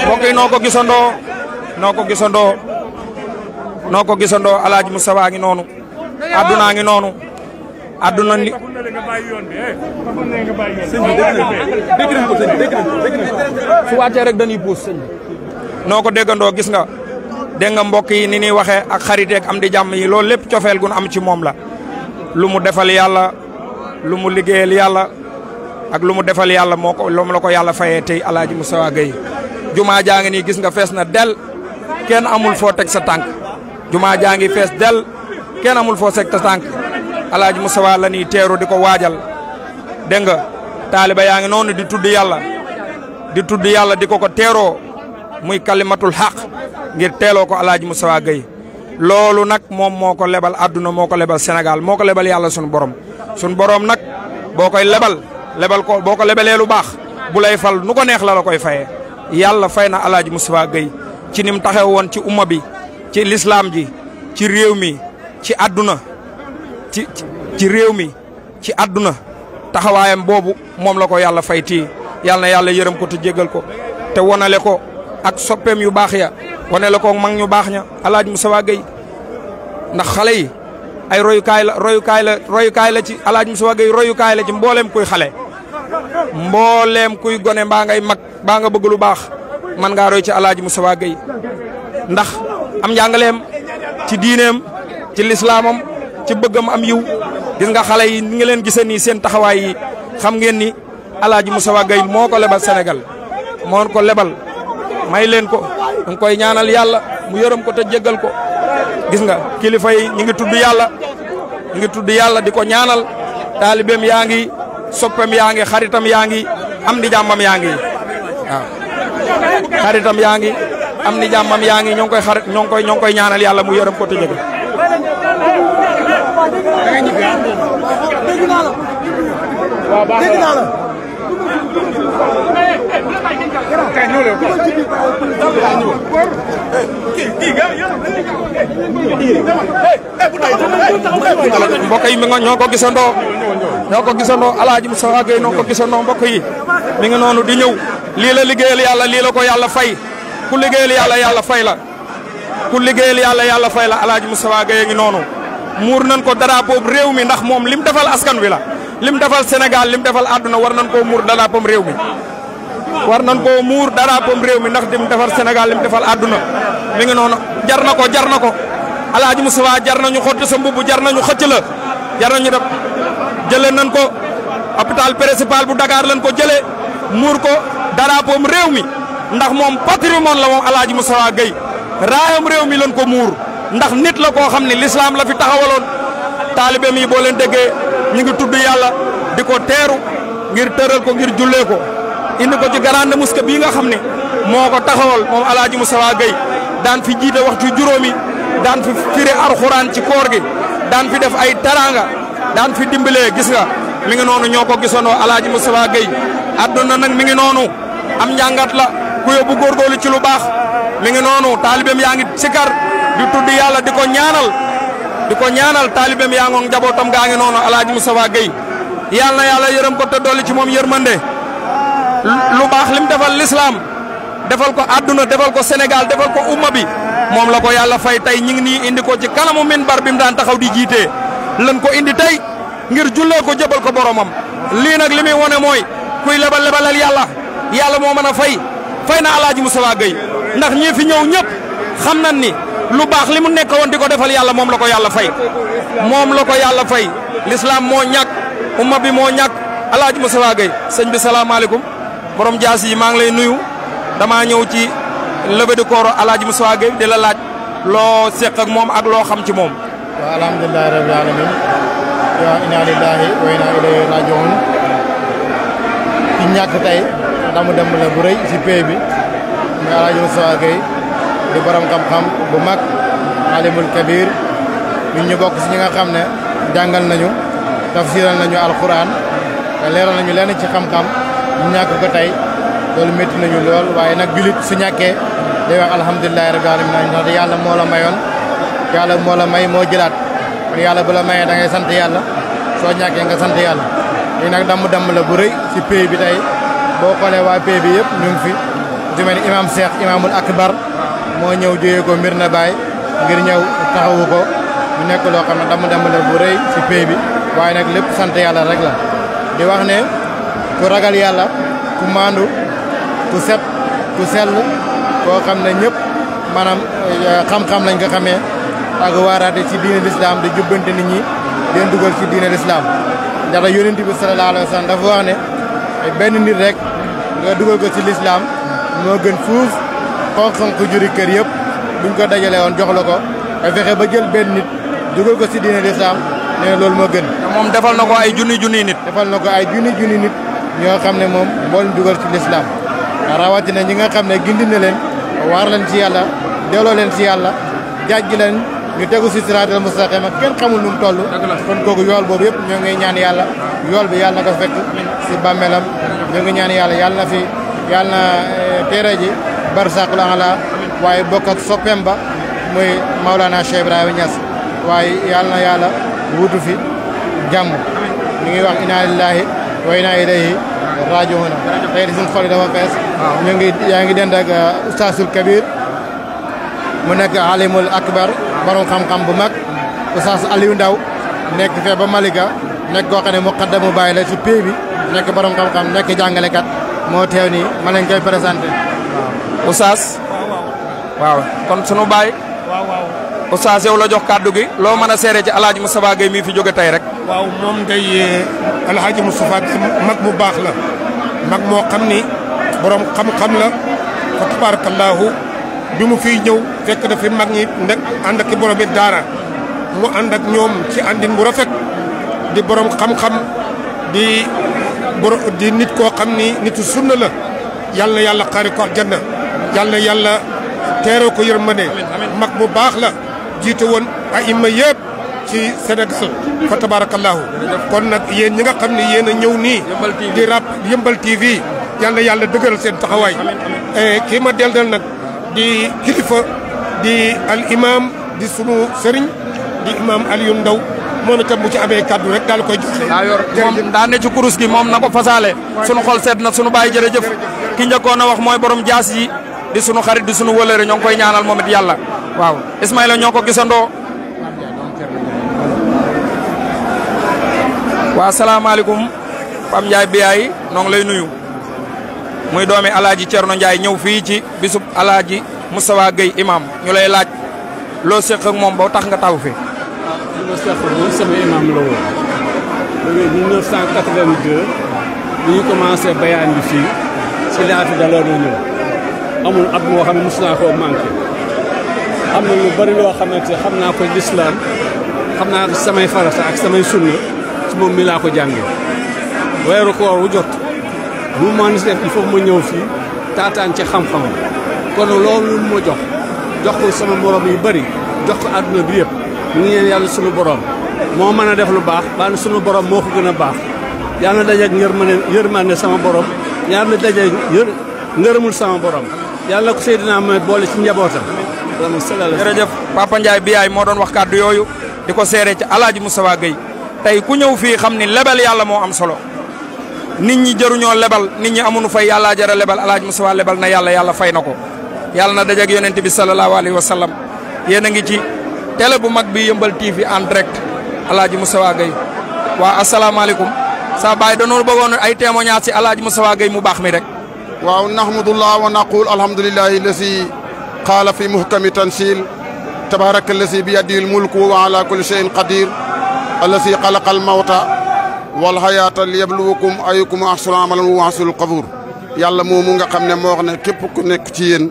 mbokk yi noo ko gisandoo Alaaji Moustapha ngi noonu adduna ngi noonu adduna ni su wàccee rek dañuy puus sëñ noo ko déggandoo gis nga dégg nga mbokk yi ni ñuy waxee ak xariteek am di jàmm yi loolu lépp cofeel gun am ci moom la lu mu defal yàlla lu mu liggéeyal yàlla ak lu mu defal yàlla moo ko la ko yàlla fayee tey Alaaji Moustapha Gueye jumaa jaa ngi nii gis nga fees na del kenn amul foo teg sa tànk jumaa jaa ngi fees del kenn amul foo teg sa tànk Alaaji Moustapha la nii teeru di ko waajal dégg nga taaliba yaa ngi noonu di tudd yàlla di ko teeroo muy kalimatul xaq ngir teeloo ko Alaaji Moustapha Gueye loolu nag moom moo ko lebal àdduna moo ko lebal Sénégal moo ko lebal yàlla sunu borom nag boo koy lebal ko boo ko lebalee lu baax bu lay fal nu ko neex la koy fayee yàlla fay na Alaaji Moustapha Gueye ci ni mu taxaw woon ci umma bi ci lislaam ji ci réew mi ci àdduna ci réew mi ci àdduna taxawaayam boobu moom la ko yàlla fay tii yàlla na yàlla yërëm ko te jégal ko te wonale ko ak soppeem yu baax ya wonale ko mag ñu baax ña Alaaji Moustapha Gueye ndax xale yi ay royukaay la ci Alaaji Moustapha Gueye royukaay la ci mbooleem kuy xale mbooleem kuy gone mbaa ngay mag baa nga bëgg lu baax man ngaa roy ci Alaaji Moustapha Gueye ndax am njàngaleem ci diineem ci lislaamam ci bëggam am yiw gis nga xale yi ni nga leen gisee nii seen taxawaay yi xam ngeen ni Alaaji Moustapha Gueye moo ko lebal Sénégal moo ko lebal may leen ko ñu koy ñaanal yàlla mu yërëm ko te jéggal ko gis nga kilifa yi ñu ngi tudd yàlla di ko ñaanal taalibeem yaa ngi soppem yaa ngi xaritam yaa ngi am di jàmmam yaa ngi waaw xaritam yaa ngi am ni jàmmam yaa ngi ñoo ngi koy ñaanal yàlla mu yërëm ko te jéggal mbokk yi mi nga ñoo ko gisandoo Alaaji Moustapha Gueye noo ko gisandoo mbokk yi mi ngi noonu di ñëw lii la liggéeyal yàlla lii la ko yàlla fay ku liggéeyal yàlla yàlla fay la ku liggéeyal yàlla fay la Alaaji Moustapha Gueye ngi noonu muur nañ ko drapeau réew mi ndax moom lim defal askan wi la lim defal Sénégal lim defal àdduna war nañ koo muur drapeau réew mi war nañ koo muur drapeau réew mi ndax lim defal Sénégal lim defal àdduna mi ngi noonu jar na ko Alaaji Moustapha jar nañu xotti sa mbubb jar nañu xëcc la jar nañu def jëlee nañ ko hôpital principal bu Dakar lañ ko jëlee muur ko drapeau réew mi ndax moom patrimoine la moom Alaaji Moustapha Gueye raayam réew mi lañ ko muur ndax nit la koo xam ne l'islam la fi taxawaloon taalibe mi boo leen déggee ñu ngi tudd yàlla di ko teeru ngir tëral ko ngir jullee ko indi ko ci grande mosquée bii nga xam ne moo ko taxawal moom Alaaji Moustapha Gueye daan fi jiite waxtu juróomi daan fi firi alxuraan ci koor gi daan fi def ay taranga daan fi dimbalee gis nga mi ngi noonu ñoo ko gisandoo Alaaji Moustapha Gueye adduna nag mi ngi noonu am njàngat la ku yóbbu góorgóorlu ci lu baax mi ngi noonu taalibeem yaa ngi sikar di tudd yàlla di ko ñaanal taalibeem yaa ngoog njabootam gaa ngi noonu Alaaji Moustapha Gueye yàlla na yàlla yërëm ko te dolli ci moom yërmande lu baax lim defal l'islam defal ko adduna defal ko Sénégal defal ko umma bi moom la ko yàlla fay tey ñu ngi nii indi ko ci kanamu minbar bi mu daan taxaw di jiitee lan ko indi tey ngir jullee ko jëbal ko boromam lii nag li muy wone mooy kuy lebalal yàlla moo mën a fay na Alaaji Moustapha Gueye ndax ñii fi ñëw ñëpp xam nañ ni lu baax li mu nekk woon di ko defal yàlla moom la ko yàlla fay l'islam moo ñàkk umma bi moo ñàkk Alaaji Moustapha Gueye sëñ bi salaamaaleykum borom jaas yi maa ngi lay nuyu damaa ñëw ci levée de corps Alaaji Moustapha Gueye di la laaj loo seq ak moom ak loo xam ci moom. waaw alhamdulilah rabbil alamin wa inna lillahi wa inna ilayhi rajiun ci ñàkk tey ndamu dem la bu rëy ci pays bi muy Alaaji Moustapha Gueye di borom xam-xam bu mag alimul kabir ñun ñu bokk ci ñi nga xam ne jàngal nañu tafsiral nañu alquran te leeral nañu lenn ci xam-xam ñu ñàkk ko tey loolu métti nañu lool waaye nag julit su ñàkkee day wax alhamdulilahi rabbil alamin ndax yàlla moo la mayoon yàlla moo la may moo jëlaat kon yàlla bu la mayee da ngay sant yàlla soo ñàkkee nga sant yàlla lii nag damm la bu rëy ci pays bi tey boo xoolee waa pays bi yëpp ñu ngi fi su mel ni imam Cheikh imamul akbar moo ñëw jógee ko Medina Baye ngir ñëw taxawu ko ñu nekk loo xam ne damm la bu rëy ci pays bi waaye nag lépp sant yàlla rek la di wax ne ku ragal yàlla ku maandu ku set ku sell koo xam ne ñëpp maanaam xam-xam lañ ko xamee ak waaraate ci diine l'islam di jubbante nit ñi leen dugal ci diine l'islam ndax yonent bi sallallahu alayhi wa sallam dafa wax ne benn nit rek nga dugal ko ci l'islam moo gën fuuf xonq juri kër yëpp buñ ko dajalee woon jox la ko nga fexe ba jël benn nit dugal ko ci diine l'islam nee na loolu moo gën. moom defal na ko ay junni nit. defal na ko ay junni nit ñoo xam ne moom moo leen dugal ci l'islam rawatina ñi nga xam ne gindi na leen waar leen ci yàlla delloo leen ci yàlla jàjj leen ñu tegu si siraatal mustaqima kenn xamul nu mu toll. kon kooku yool boobu yëpp ñoo ngi ñaan yàlla yool bi yàlla na ko fekk si bàmmeelam ñoo ngi ñaan yàlla na teere ji barsaqul ala waaye bokk ak soppeem ba muy Maulana Cheikh Ibrahima Niass waaye yàlla na yàlla wutu fi jàmm ñu ngi wax inna lillahi wa inna ilayhi rajiun tey di suñu xol yi dafa fees yaa ngi dend ak Oustazul Kabir mu nekk alimul akbar borom xam-xam bu mag Oustaz Aliou Ndaw nekk fee ba Malika nekk koo xam ne muqaddamu Baay la ci pays bi nekk borom xam-xam nekk jàngalekat moo teew nii ma leen koy présenté waaw Oustaz waaw kon sunu baay Oustaz yow la jox kàddu gi loo mën a seere ci Alaaji Moustapha Gueye mii fi jóge tey rek waaw moom day Alaaji Moustapha Gueye mag mu baax la mag moo xam ni borom xam-xam la fa tabarakallahu bi mu fiy ñëw fekk na fi mag ñi nekk ànd ak borom bi daara mu ànd ak ñoom ci àndin bu rafet di borom xam-xam di nit koo xam ni nitu sunna la yàlla na yàlla xaari ko aljanna yàlla na yàlla teeroo ko yërmande mag mu baax la jiite woon ay imma yëpp ci Sénégal fa tabarakallahu kon nag yéen ñi nga xam ne yéen a ñëw nii di rap Yeumbeul TV yàlla yàlla dëgëral seen taxawaay kii ma deldal nag di kilifa di al imam di sunu sëriñ di imam Aliou Ndaw moom itam bu ci amee kaddu rek daal koy joxe. daa yor moom daa ne ci kurus gi moom na ko fasaale sunu xol sedd na sunu baay jërëjëf ki njëkkoon a wax mooy borom jaas yi di sunu xarit di sunu wëlëre ñoo ngi koy ñaanal moom it yàlla waaw Ismaïla ñoo ko gisandoo. waa salaamaaleykum Pam Ndiaye Biyaay noo ngi lay nuyu muy doomi alaaji Cerno Ndiaye ñëw fii ci bisub alaaji Moustapha Gueye imam ñu lay laaj loo séq ak moom ba tax nga taw fi. li ma seq moom sama imam la woon. depuis 1982 bi ñu commencé bayaan bi fii si laa fi daloon na ñëw amul at moo xam ne mos naa koo manqué am na lu bari loo xamante xam naa ko lislaam xam naa ko samay farata ak samay sunna si moom mi laa ko jàngee weeru koor wu jot bu ma mën def il faut ma ñëw fii taataan ci xam-xam kon loolu ma jox ko sama morom yu bari jox ko àdduna bi yëpp ñu ngi ñaan yàlla sunu borom moo mën a def lu baax waaye sunu borom moo ko gën a baax yàlla na dajeeg yërmande sama borom yàlla na dajeeg ngërëmul sama borom yàlla na ko Seydina Muhammad boole ci njabootam. jërëjëf Papa Ndiaye Biyaay moo doon wax kàddu yooyu di ko seere ci alaaji Moustapha Gueye tey ku ñëw fii xam ni lebal yàlla moo am solo nit ñi jëruñoo lebal nit ñi amuñu fay yàllaa jara lebal alaaji Moustapha lebal na yàlla fay na ko yàlla na dajeeg yonent bi sallallahu alayhi wa sallam yéen a ngi ci télé bu mag bi Yeumbeul TV en direct alaaji Moustapha Gueye waa asalaamaaleykum sa baay dañoo bëggoon ay témoignage ci alaaji Moustapha Gueye mu baax mi rek waaw nahmadullah wa naqul alhamdulillahi lasi qaala fi muhkami tansil tabaraka allasi bi yadihi almulku wa ala kulli shay'in qadir allasi xalaqa almawta wal hayata liyabluwakum ayyukum ahsanu amalan wa ahsanul qabuur yàlla moomu nga xam ne moo wax ne képp ku nekk ci yéen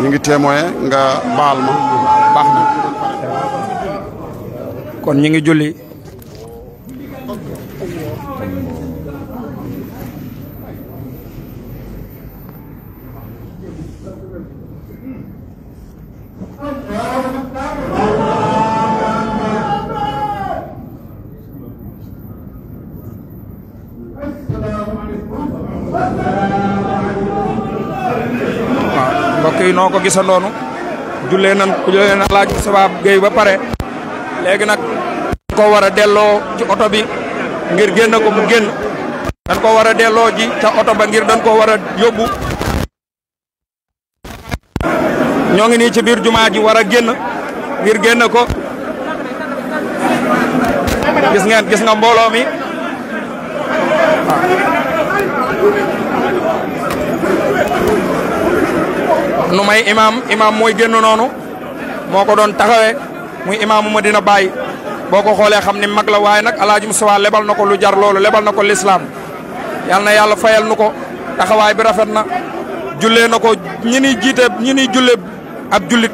ñu ngi témoin nga baal ma baax na kon ñu ngi julli mbokk yi noo ko gisandoonu jullee nan alaaji Moustapha Gueye ba pare léegi nag dañ ko war a delloo ci oto bi ngir génn ko mu génn dañ ko war a delloo ji ca oto ba ngir dañ ko war a yóbbu ñoo ngi nii ci biir jumaa ji war a génn ngir génn ko gis nga mbooloo mi nu may imam mooy génn noonu moo ko doon taxawee muy imaamu Medina Baye boo ko xoolee xam ni mag la waaye nag alaaji Moustapha lebal na ko lu jar loolu lebal na ko lislaam yal na yàlla fayal nu ko taxawaay bi rafet na jullee na ko ñi ni jiite ñi ni julle ab jullit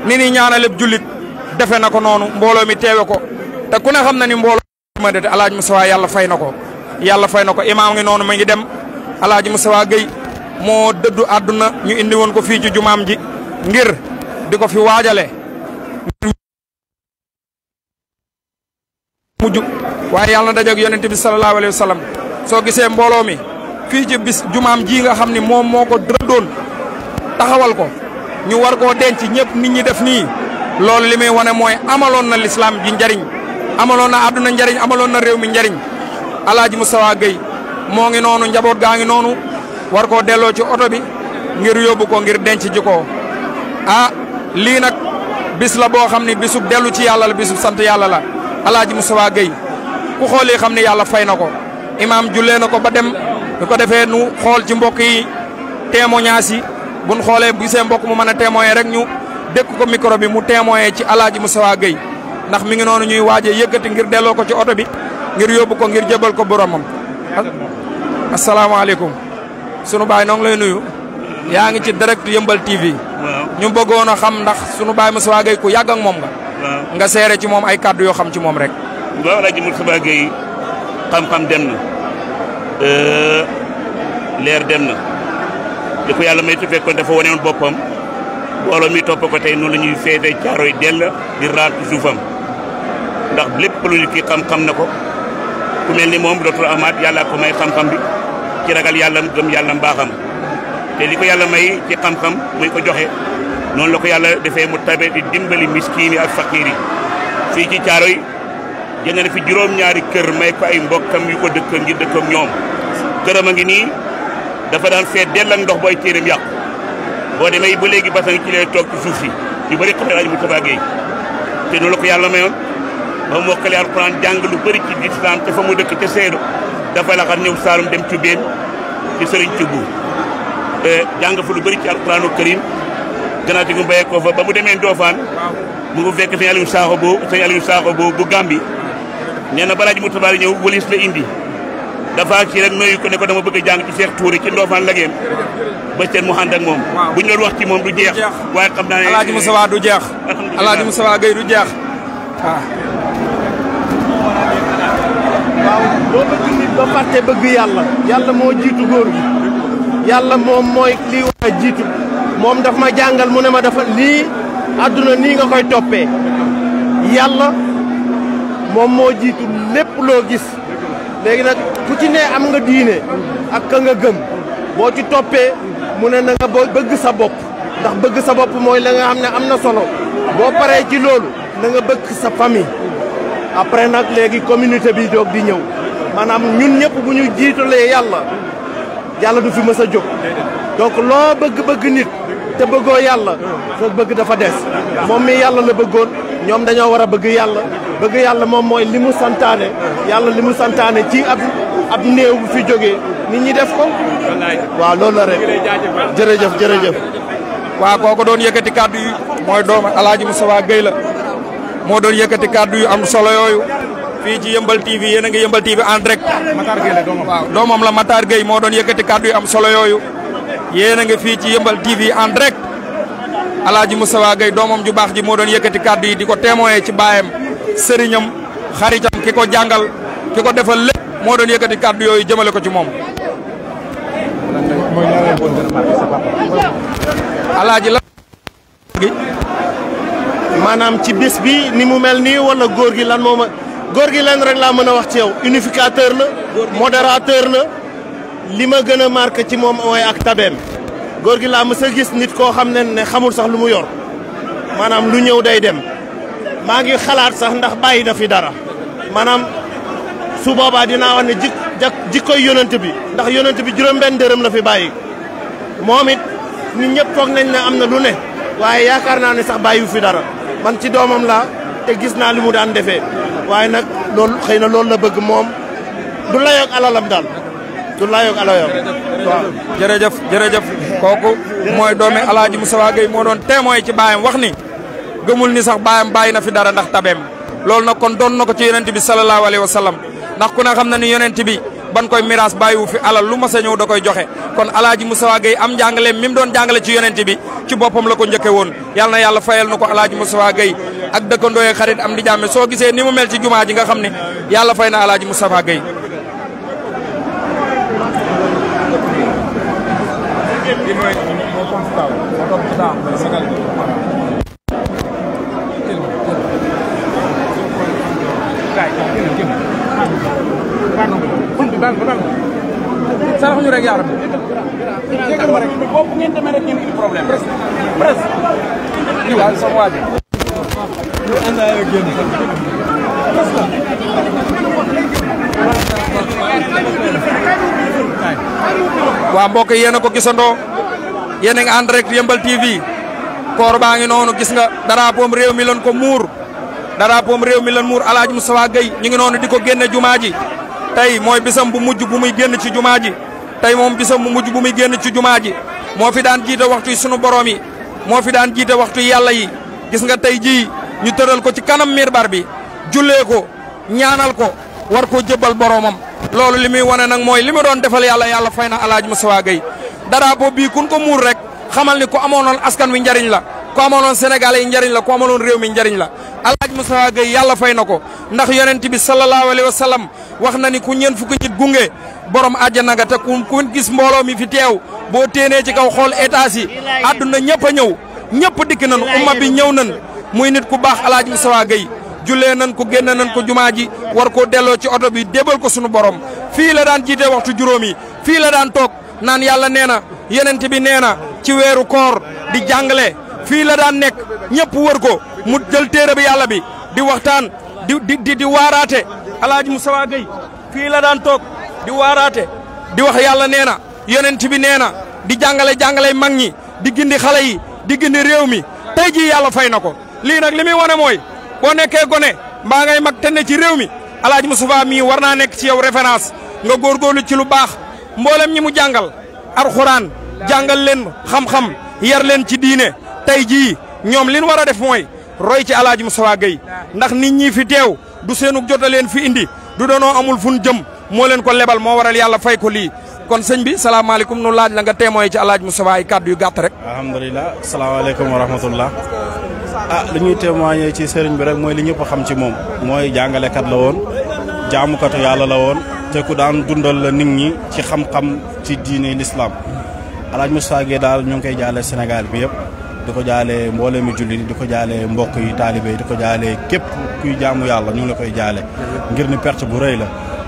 ni ni ñaanaleb jullit defe na ko noonu mbooloo mi teewe ko te ku ne xam na ni mbooloo ma de alaaji Moustapha yàlla fay na ko imaam ngi noonu ma ngi dem alaaji Moustapha Gueye moo dëddu àdduna ñu indi woon ko fii ci jumaam ji ngir di ko fi waajale mujj waaye yàlla na dajeeg yonent bi sallallahu alayhi wa sallam soo gisee mbooloo mi fii ci bis jumaam ji nga xam ni moom moo ko dëddoon taxawal ko ñu war koo denc ñëpp nit ñi def nii loolu li muy wane mooy amaloon na lislaam ji njariñ amaloon na àdduna njariñ amaloon na réew mi njariñ alaaji Moustapha Gueye moo ngi noonu njaboot gaa ngi noonu war koo delloo ci oto bi ngir yóbbu ko ngir denc ji ko lii nag bis la boo xam ne bisub dellu ci yàlla la bisub sant yàlla la alaaji Moustapha Gueye ku xoolee xam ne yàlla fay na ko imaam jullee na ko ba dem bu ko defee nu xool ci mbokk yi témoignage yi buñ xoolee gisee mbokk mu mën a témoigner rek ñu dékk ko micro bi mu témoigner ci alaaji Moustapha Gueye ndax mi ngi noonu ñuy waajee yëkkati ngir delloo ko ci oto bi ngir yóbbu ko ngir jëbal ko boromam asalaamaaleykum sunu baay noo ngi lay nuyu yaa ngi ci direct Yeumbeul TV ñu bëggoon a xam ndax sunu baay Moustapha Gueye ku yàgg ak moom nga seere ci moom ay kàddu yoo xam ci moom rek waaw alaaji Moustapha Gueye xam-xam dem na leer dem na li ko yàlla may tu fekkoon dafa wanewoon boppam mbooloo mi topp ko tey noonu la ñuy feete caaro yi dell di raat suufam ndax lépp lu ki xam-xam na ko ku mel ni moom docteur Ahmad yàlla ko may xam-xam bi ci ragal yàlla gëm yàlla mbaaxam te li ko yàlla may ci xam-xam muy ko joxe noonu la ko yàlla defee mu tabe di dimbali miskiin yi ak faqiir yi fii ci Caaroy jënd na fi juróom-ñaari kër may ko ay mbokkam yu ko dëkk ngir dëkk ak ñoom këram a ngi nii dafa daan feet dell ak ndox booy téeram yàqu boo demee ba léegi basan ci lay toog ci suuf si yu bëri xam ne Alaaji Moustapha Gueye te noonu la ko yàlla mayoon ba mu mokkale alxuraan jàng lu bëri ci lislaam te fa mu dëkk ca Seedo dafa la xar ñëw Saalum dem ci Béen ci sëriñ Cubu jàng fa lu bëri ci alxuraanu karim gannaaw gi mu béyee ko fa ba mu demee Ndofane mu ngi fekk sëñ Aliou Sakho bu Gambi nee na Alaaji Moustapha ñëw wëlis la indi dafa ci rek nuyu ko ne ko dama bëgg a jàng ci Cheikh Touré ci Ndofane la géem ba seen mu ànd ak moom bu ñu doon wax ci moom du jeex waaye xam naa ne Alaaji Moustapha du jeex Alaaji Moustapha Gueye du jeex waaw boo bëgg nit ba fàtte bëgg yàlla yàlla moo jiitu góor gi yàlla moom mooy lii war a jiitu moom daf ma jàngal mu ne ma dafa lii àdduna nii nga koy toppee yàlla moom moo jiitu lépp loo gis léegi nag ku ci ne am nga diine ak ka nga gëm boo ci toppee mu ne na nga bëgg sa bopp ndax bëgg sa bopp mooy la nga xam ne am na solo boo paree ci loolu na nga bëgg sa famille après nag léegi communauté bi doog di ñëw maanaam ñun ñëpp bu ñu jiitalee yàlla du fi mës a jóg donc loo bëgg-bëgg nit te bëggoo yàlla sa bëgg dafa des moom mi yàlla la bëggoon ñoom dañoo war a bëgg yàlla moom mooy li mu santaane yàlla li mu santaane ci ab néew bu fi jógee nit ñi def ko waaw loolu la rek jërëjëf waaw kooku doon yëkkati kàddu yi mooy doomu Alaaji Moustapha Gueye la moo doon yëkkati kàddu yu am solo yooyu fii ci Yeumbeul TV yéen a ngi Yeumbeul TV en direct Matar Gueye la doomam waaw doomam la Matar Gueye moo doon yëkkati kàddu yu am solo yooyu yéen a ngi fii ci Yeumbeul TV en direct Alaaji Moustapha Gueye doomam ju baax ji moo doon yëkkati kàddu yi di ko témoigner ci baayam sëriñam xaritam ki ko jàngal ki ko defal lépp moo doon yëkkati kàddu yooyu jëmale ko ci moom Alaaji la maanaam ci bis bi ni mu mel nii wala góor gi lan moo ma góor gi lan rek laa mën a wax ci yow unificateur la modérateur la li ma gën a marqué ci moom mooy ak tabeem góor gi laa mës a gis nit koo xam ne xamul sax lu mu yor maanaam lu ñëw day dem maa ngi xalaat sax ndax bàyyi na fi dara maanaam su boobaa dinaa wax ne jikkoy yonent bi ndax yonent bi juróom-benn dërëm la fi bàyyi moom it nit ñëpp foog nañ ne am na lu ne waaye yaakaar naa ne sax bàyyiwu fi dara man ci doomam laa te gis naa li mu daan defee waaye nag loolu xëy na loolu la bëgg moom du layoog alalam daal du layoog alalam waaw. jërëjëf kooku mooy doomi Alaaji Moustapha Gueye moo doon témoin ci baayam wax ni gëmul ni sax baayam bàyyi na fi dara ndax tabeem loolu nag kon doon na ko ci yonent bi sallallahu alayhi wa sallam ndax ku ne xam na ni yonent bi ban koy miraas bàyyiwu fi alal lu mas a ñëw da koy joxe kon Alaaji Moustapha Gueye am njàngaleem mi mu doon jàngale ci yonent bi ci boppam la ko njëkke woon yàlla na yàlla fayal na ko Alaaji Moustapha Gueye ak dëkkandooye xarit am di jàmme soo gisee ni mu mel ci jumaa ji nga xam ne yàlla fay na Alaaji Moustapha Gueye sarax ñu rek yaa rabbi jégal ma rek boobu ngeen demee rek ngeen indi problème presque ñu daal sama waaji ñu àndaay ak génn waa mbokk yéen a ko gisandoo yéen a ngi ànd rek Yeumbeul TV koor baa ngi noonu gis nga drapeau réew mi lan ko muur drapeau réew mi lan muur Alaaji Moustapha Gueye ñu ngi noonu di ko génne jumaa ji tey mooy bisam bu mujj bu muy génn ci jumaa ji tey moom bisam bu mujj bu muy génn ci jumaa ji moo fi daan jiite waxtu yi sunu borom yi moo fi daan jiite waxtu yàlla yi gis nga tey jii ñu tëral ko ci kanam mirbar bi jullee ko ñaanal ko war koo jëbbal boromam loolu li muy wane nag mooy li mu doon defal yàlla fay na Alaaji Moustapha Gueye drapeau bii kun ko muur rek xamal ni ku amoonoon askan wi njariñ la ku amoonoon Sénégalais yi njariñ la ku amoonoon réew mi njariñ la Alaaji Moustapha Gueye yàlla fay na ko ndax yonent bi sallallahu alayhi wa sallam wax na ni ku ñeen fukki nit gunge borom àjjana nga te ku gis mbooloo mi fi teew boo téenee ci kaw xool étage yi àdduna ñëpp a ñëw ñëpp dikk nañ umma bi ñëw nañ muy nit ku baax Alaaji Moustapha Gueye jullee nañ ko génn nañ ko jumaa ji war koo delloo ci oto bi débal ko sunu borom fii la daan jiite waxtu juróom yi fii la daan toog naan yàlla nee na yenente bi nee na ci weeru koor di jàngale fii la daan nekk ñëpp wër ko mu jël téere bi yàlla bi di waxtaan di waaraate alaaji Moustapha Gueye fii la daan toog di waaraate di wax yàlla nee na yonent bi nee na di jàngale mag ñi di gindi xale yi di gindi réew mi tey jii yàlla fay na ko lii nag li muy wane mooy boo nekkee gone mbaa ngay mag te ne ci réew mi alaaji Moustapha mii war naa nekk ci yow référence nga góorgóorlu ci lu baax mboolem ñi mu jàngal alxuraan jàngal leen xam-xam yar leen ci diine tey jii ñoom li ñu war a def mooy roy ci alaaji Moustapha Gueye ndax nit ñi fi teew du seenug jota leen fi indi du doonoo amul fun jëm moo leen ko lebal moo waral yàlla fay ko lii kon sëñ bi salaamaaleykum nu laaj la nga témoin ci alaaji Moustapha ay kàddu yu gàtt rek. alhamdulilah salaamaaleykum wa rahmatullah li ñuy témoigner ci sëriñ bi rek mooy li ñëpp xam ci moom mooy jàngalekat la woon jaamukatu yàlla la woon te ku daan dundal la nit ñi ci xam-xam ci diine l'islam alaaji Moustapha Gueye daal ñu ngi koy jaale Sénégal bi yëpp di ko jaale mboolemi jullit di ko jaale mbokk yi taalibe yi di ko jaale képp kuy jaamu yàlla ñu ngi la koy jaale ngir ni perte bu rëy la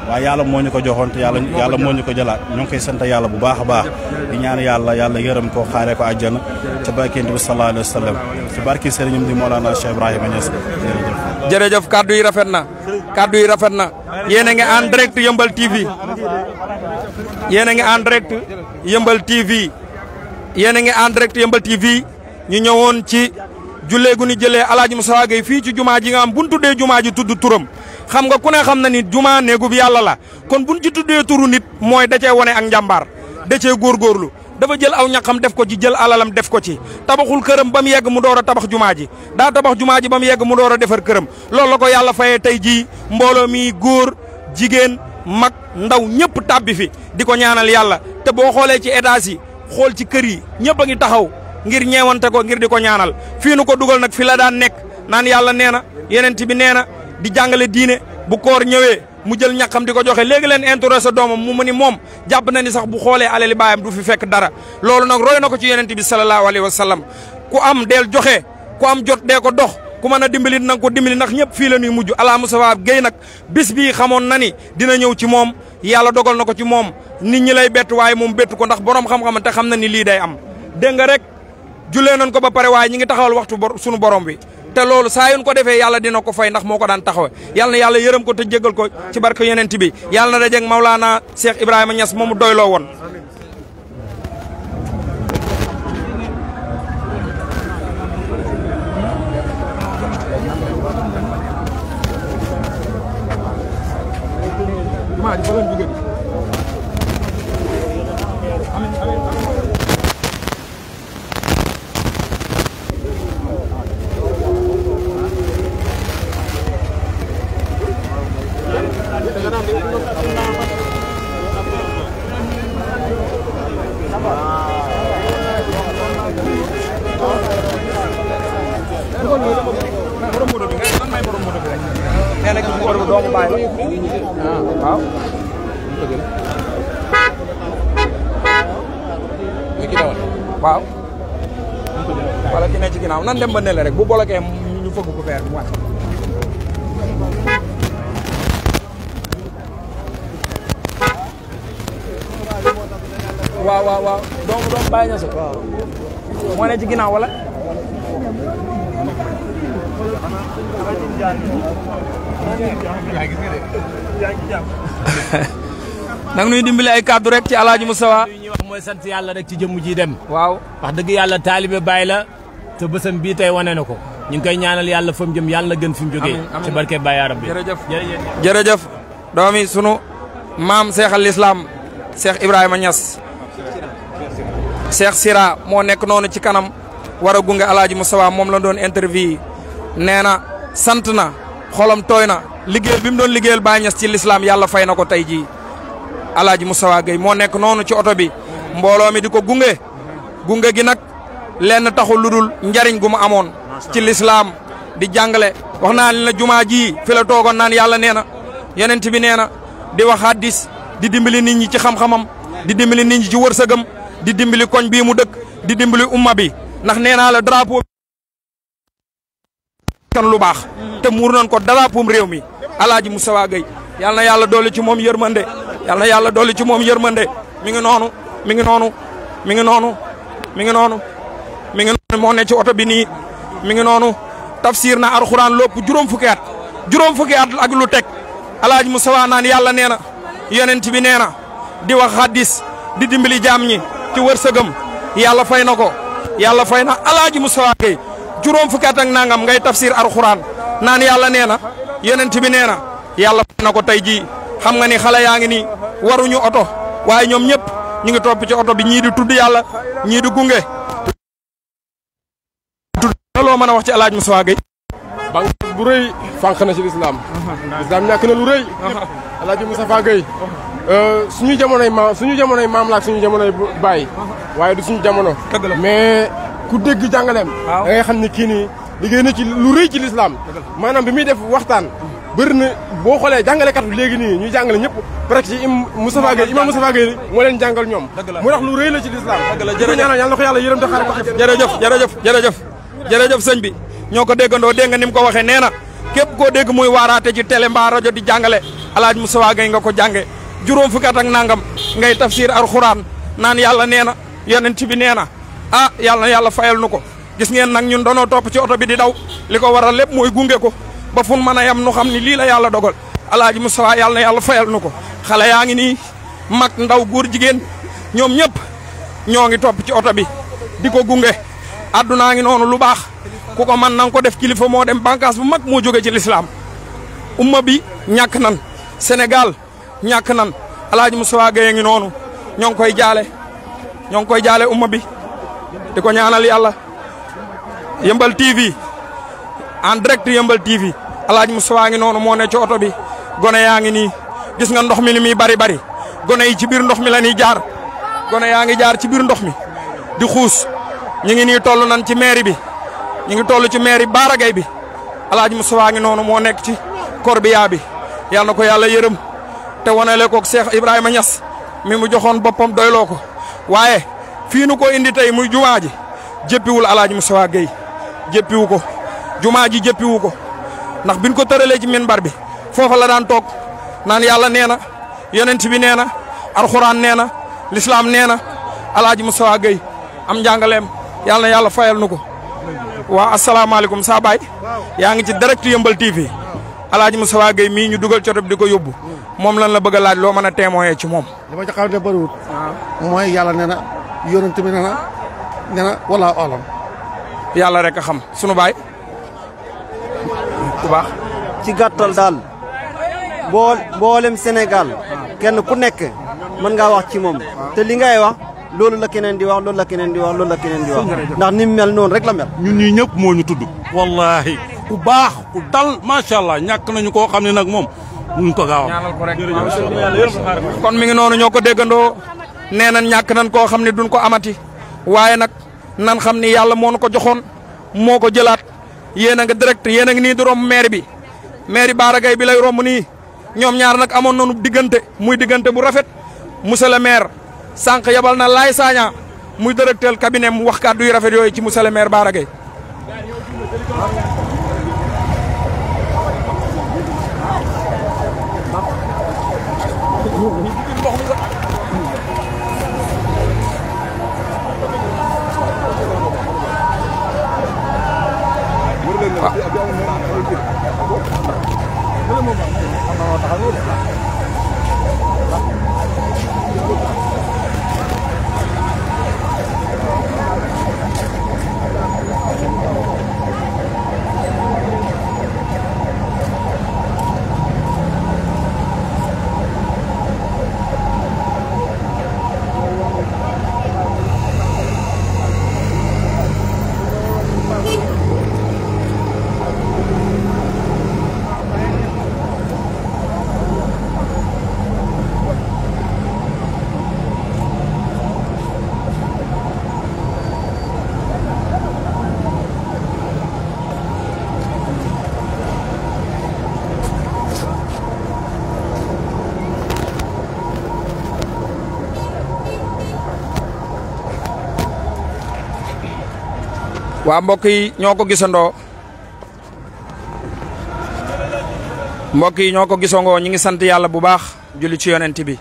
waaye yàlla moo ñu ko joxoon te yàlla moo ñu ko jëlaat ñu ngi koy sant yàlla bu baax a baax di ñaan yàlla yërëm ko xaaree ko àjjana ci barke bi sallallahu alayhi wa sallam ci barke sëriñam di Mawlana Cheikh Ibrahima Niass jërëjëf kaddu yi rafet na kaddu yi rafet na yéen a ngi en direct Yeumbeul TV yéen a ngi en direct Yeumbeul TV yéen a ngi en direct Yeumbeul TV ñu ñëwoon ci jullee gu ñu jëlee alaaji Moustapha Gueye fii ci jumaa ji nga am bu ñu tuddee jumaa ji tudd turam xam nga ku ne xam na ni jumaa néegub yàlla la kon bu ñu ci tuddee turu nit mooy da cee wone ak njàmbaar da cee góorgóorlu dafa jël aw ñaqam def ko ci jël alalam def ko ci tabaxul këram ba mu yegg mu door a tabax jumaa ji daa tabax jumaa ji ba mu yegg mu door a defar këram loolu la ko yàlla fayee tey jii mbooloo mi góor jigéen mag ndaw ñëpp tàbbi fi di ko ñaanal yàlla te boo xoolee ci étage yi xool ci kër yi ñëpp a ngi taxaw ngir ñeewante ko ngir di ko ñaanal fii nu ko dugal nag fi la daan nekk naan yàlla nee na yenent bi nee na di jàngale diine bu koor ñëwee mu jël ñàkkam di ko joxe léegi leen intéressé doomam mu ni moom jàpp na ni sax bu xoolee alali baayam du fi fekk dara loolu nag roy na ko ci yenent bi sallallahu alayhi wa sallam ku am deel joxe ku am jot dee ko dox ku mën a dimbali nanga ko dimbali ndax ñëpp fii la ñuy mujj alaa Moustapha Gueye nag bis bii xamoon na ni dina ñëw ci moom yàlla dogal na ko ci moom nit ñi lay bett waaye moom bettu ko ndax borom xam-xam te xam na ni lii day am dégg nga rek jullee nañ ko ba pare waaye ñi ngi taxawal waxtu sunu borom bi te loolu saa yuñ ko defee yàlla dina ko fay ndax moo ko daan taxawe yàlla na yàlla yërëm ko te jégal ko ci barke yonent bi yàlla na dajeeg Maulana Cheikh Ibrahima Niass moomu doyloo woon. waaw wala ki ne ci ginnaaw nan dem ba nele rek bu bolokee ñu fëgg ko feer mu wàcc waaw doomu bàyyi na sa moo ne ci ginnaaw wala nag nuy dimbali ay kàddu rek ci alaaji Moustapha ñuy wax mooy sant yàlla rek ci jëmm ji dem waaw wax dëgg yàlla taalibe Baay la te bësam bii tey wane na ko ñu ngi koy ñaanal yàlla fa mu jëm yàlla na gën fi mu jógee ci barke Baay Arab bi jërëjëf doomi sunu maam Cheikh al Islam Cheikh Ibrahima Niass Cheikh Sira moo nekk noonu ci kanam war a gunge alaaji Moustapha moom la doon interview nee na sant na xolam tooy na liggéeyal bi mu doon liggéeyal Baay Niass ci l'islam yàlla fay na ko tey jii alaaji Moustapha Gueye moo nekk noonu ci oto bi mbooloo mi di ko gunge gi nag lenn taxul lu dul njariñ gu mu amoon ci l'islam di jàngale wax naa leen la jumaa ji fi la toogoon naan yàlla nee na yonent bi nee na di wax hadis di dimbali nit ñi ci xam-xamam di dimbali nit ñi ci wërsëgam di dimbali koñ bii mu dëkk di dimbali umma bi ndax nee naa la drapeau kan lu baax te muur nañ ko darapoum réew mi Alaaji Moustapha Gueye yal na yàlla dolli ci moom yërmande yal na yàlla dolli ci moom yërmande mi ngi noonu mi ngi noonu mi ngi noonu mi ngi noonu mi ngi noonu moo ne ci oto bi nii mi ngi noonu tafsir na alxuraan lopp juróom fukki at ak lu teg Alaaji Moustapha naan yàlla nee na yonent bi nee na di wax hadis di dimbali jaam ñi ci wërsëgam yàlla fay na ko yàlla fay na Alaaji Moustapha Gueye juróom fukki at ak nangam ngay tafsir alxuraan naan yàlla nee na yonent bi nee na yàlla fay na ko tey jii xam nga ni xale yaa ngi nii waruñu oto waaye ñoom ñëpp ñu ngi topp ci oto bi ñii di tudd yàlla ñii di gunge. loo mën a wax ci Alaaji Moustapha Gueye. banque bu rëy fànq na ci lislaam ñàkk na lu rëy Alaaji Moustapha Gueye suñu jamonoy maam la ak suñu jamonoy baay waaye du suñu jamono mais ku dégg jàngaleem da ngay xam ne kii nii liggéey na ci lu rëy ci lislaam maanaam bi muy def waxtaan bëri na boo xoolee jàngalekat léegi nii ñuy jàngale ñëpp presque ci imam Moustapha Gueye moo leen jàngal ñoom mu tax lu rëy la ci lislaam jërëjëf ñaanal yàlla na ko yàlla yërëm te xaare ko jërëjëf sëñ bi ñoo ko déggandoo dégg nga ni mu ko waxee nee na képp koo dégg muy waaraate ci télé mbaa rajo di jàngale Alaaji Moustapha Gueye nga ko jànge juróom fukki at ak nangam ngay tafsir alxuraan naan yàlla nee na yonent bi nee na ah yàlla na yàlla fayal nu ko gis ngeen nag ñun doonoo topp ci oto bi di daw li ko waral lépp mooy gunge ko ba fun mën a yem nu xam ni lii la yàlla dogal Alaaji Moustapha yàlla na yàlla fayal nu ko xale yaa ngi nii mag ndaw góor jigéen ñoom ñëpp ñoo ngi topp ci oto bi di ko gunge addunaa ngi noonu lu baax ku ko man nanga ko def kilifa moo dem bànqaas bu mag moo jóge ci lislaam umma bi ñàkk nan Sénégal ñàkk nan Alaaji Moustapha Gueye ngi noonu ñoo ngi koy jaale umma bi di ko ñaanal yàlla Yeumbeul TV en direct Yeumbeul TV Alaaji Moustapha ngi noonu moo ne ci oto bi gone yaa ngi nii gis nga ndox mi li muy bari gone yi ci biir ndox mi la ñuy jaar gone yaa ngi jaar ci biir ndox mi di xuus ñu ngi nii toll nan ci mairie bi ñu ngi toll ci mairie Bara Gaye bi Alaaji Moustapha ngi noonu moo nekk ci corbillard bi yal na ko yàlla yërëm te wanale koog Cheikh Ibrahima Niass mi mu joxoon boppam doyloo ko waaye fii nu ko indi tey muy jumaa ji jëppiwul Alaaji Moustapha Gueye jëppiwu ko jumaa ji jëppiwu ko ndax biñ ko tëralee ci minbar bi foofa la daan toog naan yàlla nee na yonent bi nee na alxuraan nee na lislaam nee na Alaaji Moustapha Gueye am njàngaleem yàlla na yàlla fayal nu ko waa asalaamaaleykum saa baay yaa ngi ci direct Yeumbeul TV Alaaji Moustapha Gueye mii ñu dugal coto bi di ko yóbbu moom lan la bëgg a laaj loo mën a témoigner ci moom. li ma ci xam ne bëriwut. mooy yàlla nee na yonent bi nee na wala alam. yàlla rek a xam sunu baay. bu baax. ci gàttal daal mboolem Sénégal kenn ku nekk mën ngaa wax ci moom te li ngay wax loolu la keneen di wax loolu la keneen di wax loolu la keneen di wax ndax ni mu mel noonu rek la mel. ñun ñii ñëpp moo ñu tudd. wallaahi ku baax ku dal macha allah ñàkk nañu koo xam ne nag moom mun ko gaaw kon mi ngi noonu ñoo ko déggandoo nee nañ ñàkk nañ koo xam ne duñ ko amati waaye nag nan xam ni yàlla moo nu ko joxoon moo ko jëlaat yéen a nga direct yéen a ngi nii di romb maire bi maire Bara Gaye bi lay romb nii ñoom ñaar nag amoon nañu diggante muy diggante bu rafet monsieur le maire sànq yabal na Laye Sagna muy directeur cabinet mu wax kàddu yu rafet yooyu ci monsieur le maire Bara Gaye waa mbokk yi ñoo ko gisandoo mbokk yi ñoo ko gisongoo ñi ngi sant yàlla bu baax julli ci yonent bi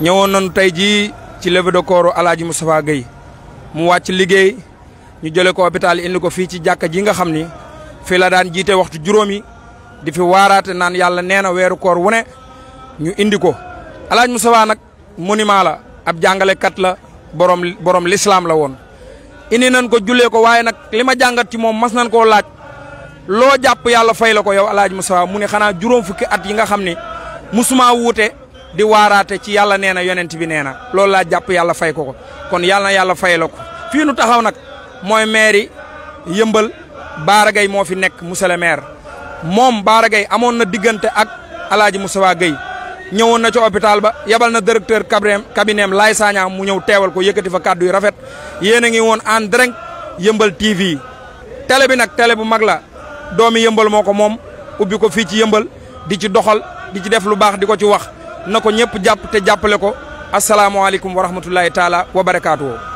ñëwoon nañu tey jii ci levée de corps Alaaji Moustapha Gueye mu wàcc liggéey ñu jëlee ko hôpital indi ko fii ci jàkka ji nga xam ni fii la daan jiite waxtu juróomi di fi waaraate naan yàlla nee na weeru koor wu ne ñu indi ko Alaaji Moustapha nag monument la ab jàngalekat la borom l'islam la woon indi nañ ko jullee ko waaye nag li ma jàngat ci moom mas nañ koo laaj loo jàpp yàlla fay la ko yow Alaaji Moustapha mu ne xanaa juróom fukki at yi nga xam ni musuma wuute di waaraate ci yàlla nee na yonent bi nee na loolu laa jàpp yàlla fay ko kon yàlla na yàlla fay la ko fii nu taxaw nag mooy maire Yëmbal Bara Gaye moo fi nekk monsieur le maire moom Bara Gaye amoon na diggante ak Alaaji Moustapha Gueye ñëwoon na ci hôpital ba yabal na directeur cabinet Laye Sagna mu ñëw teewal ko yëkkati fa kàddu yu rafet yéen a ngi woon en direct Yëmbal TV télé bi nag télé bu mag la doomi Yëmbal moo ko moom ubbi ko fii ci Yëmbal di ci doxal di ci def lu baax di ko ci wax na ko ñëpp jàpp te jàppale ko asalaamaaleykum wa rahmatullahi taala wa barakaatuhu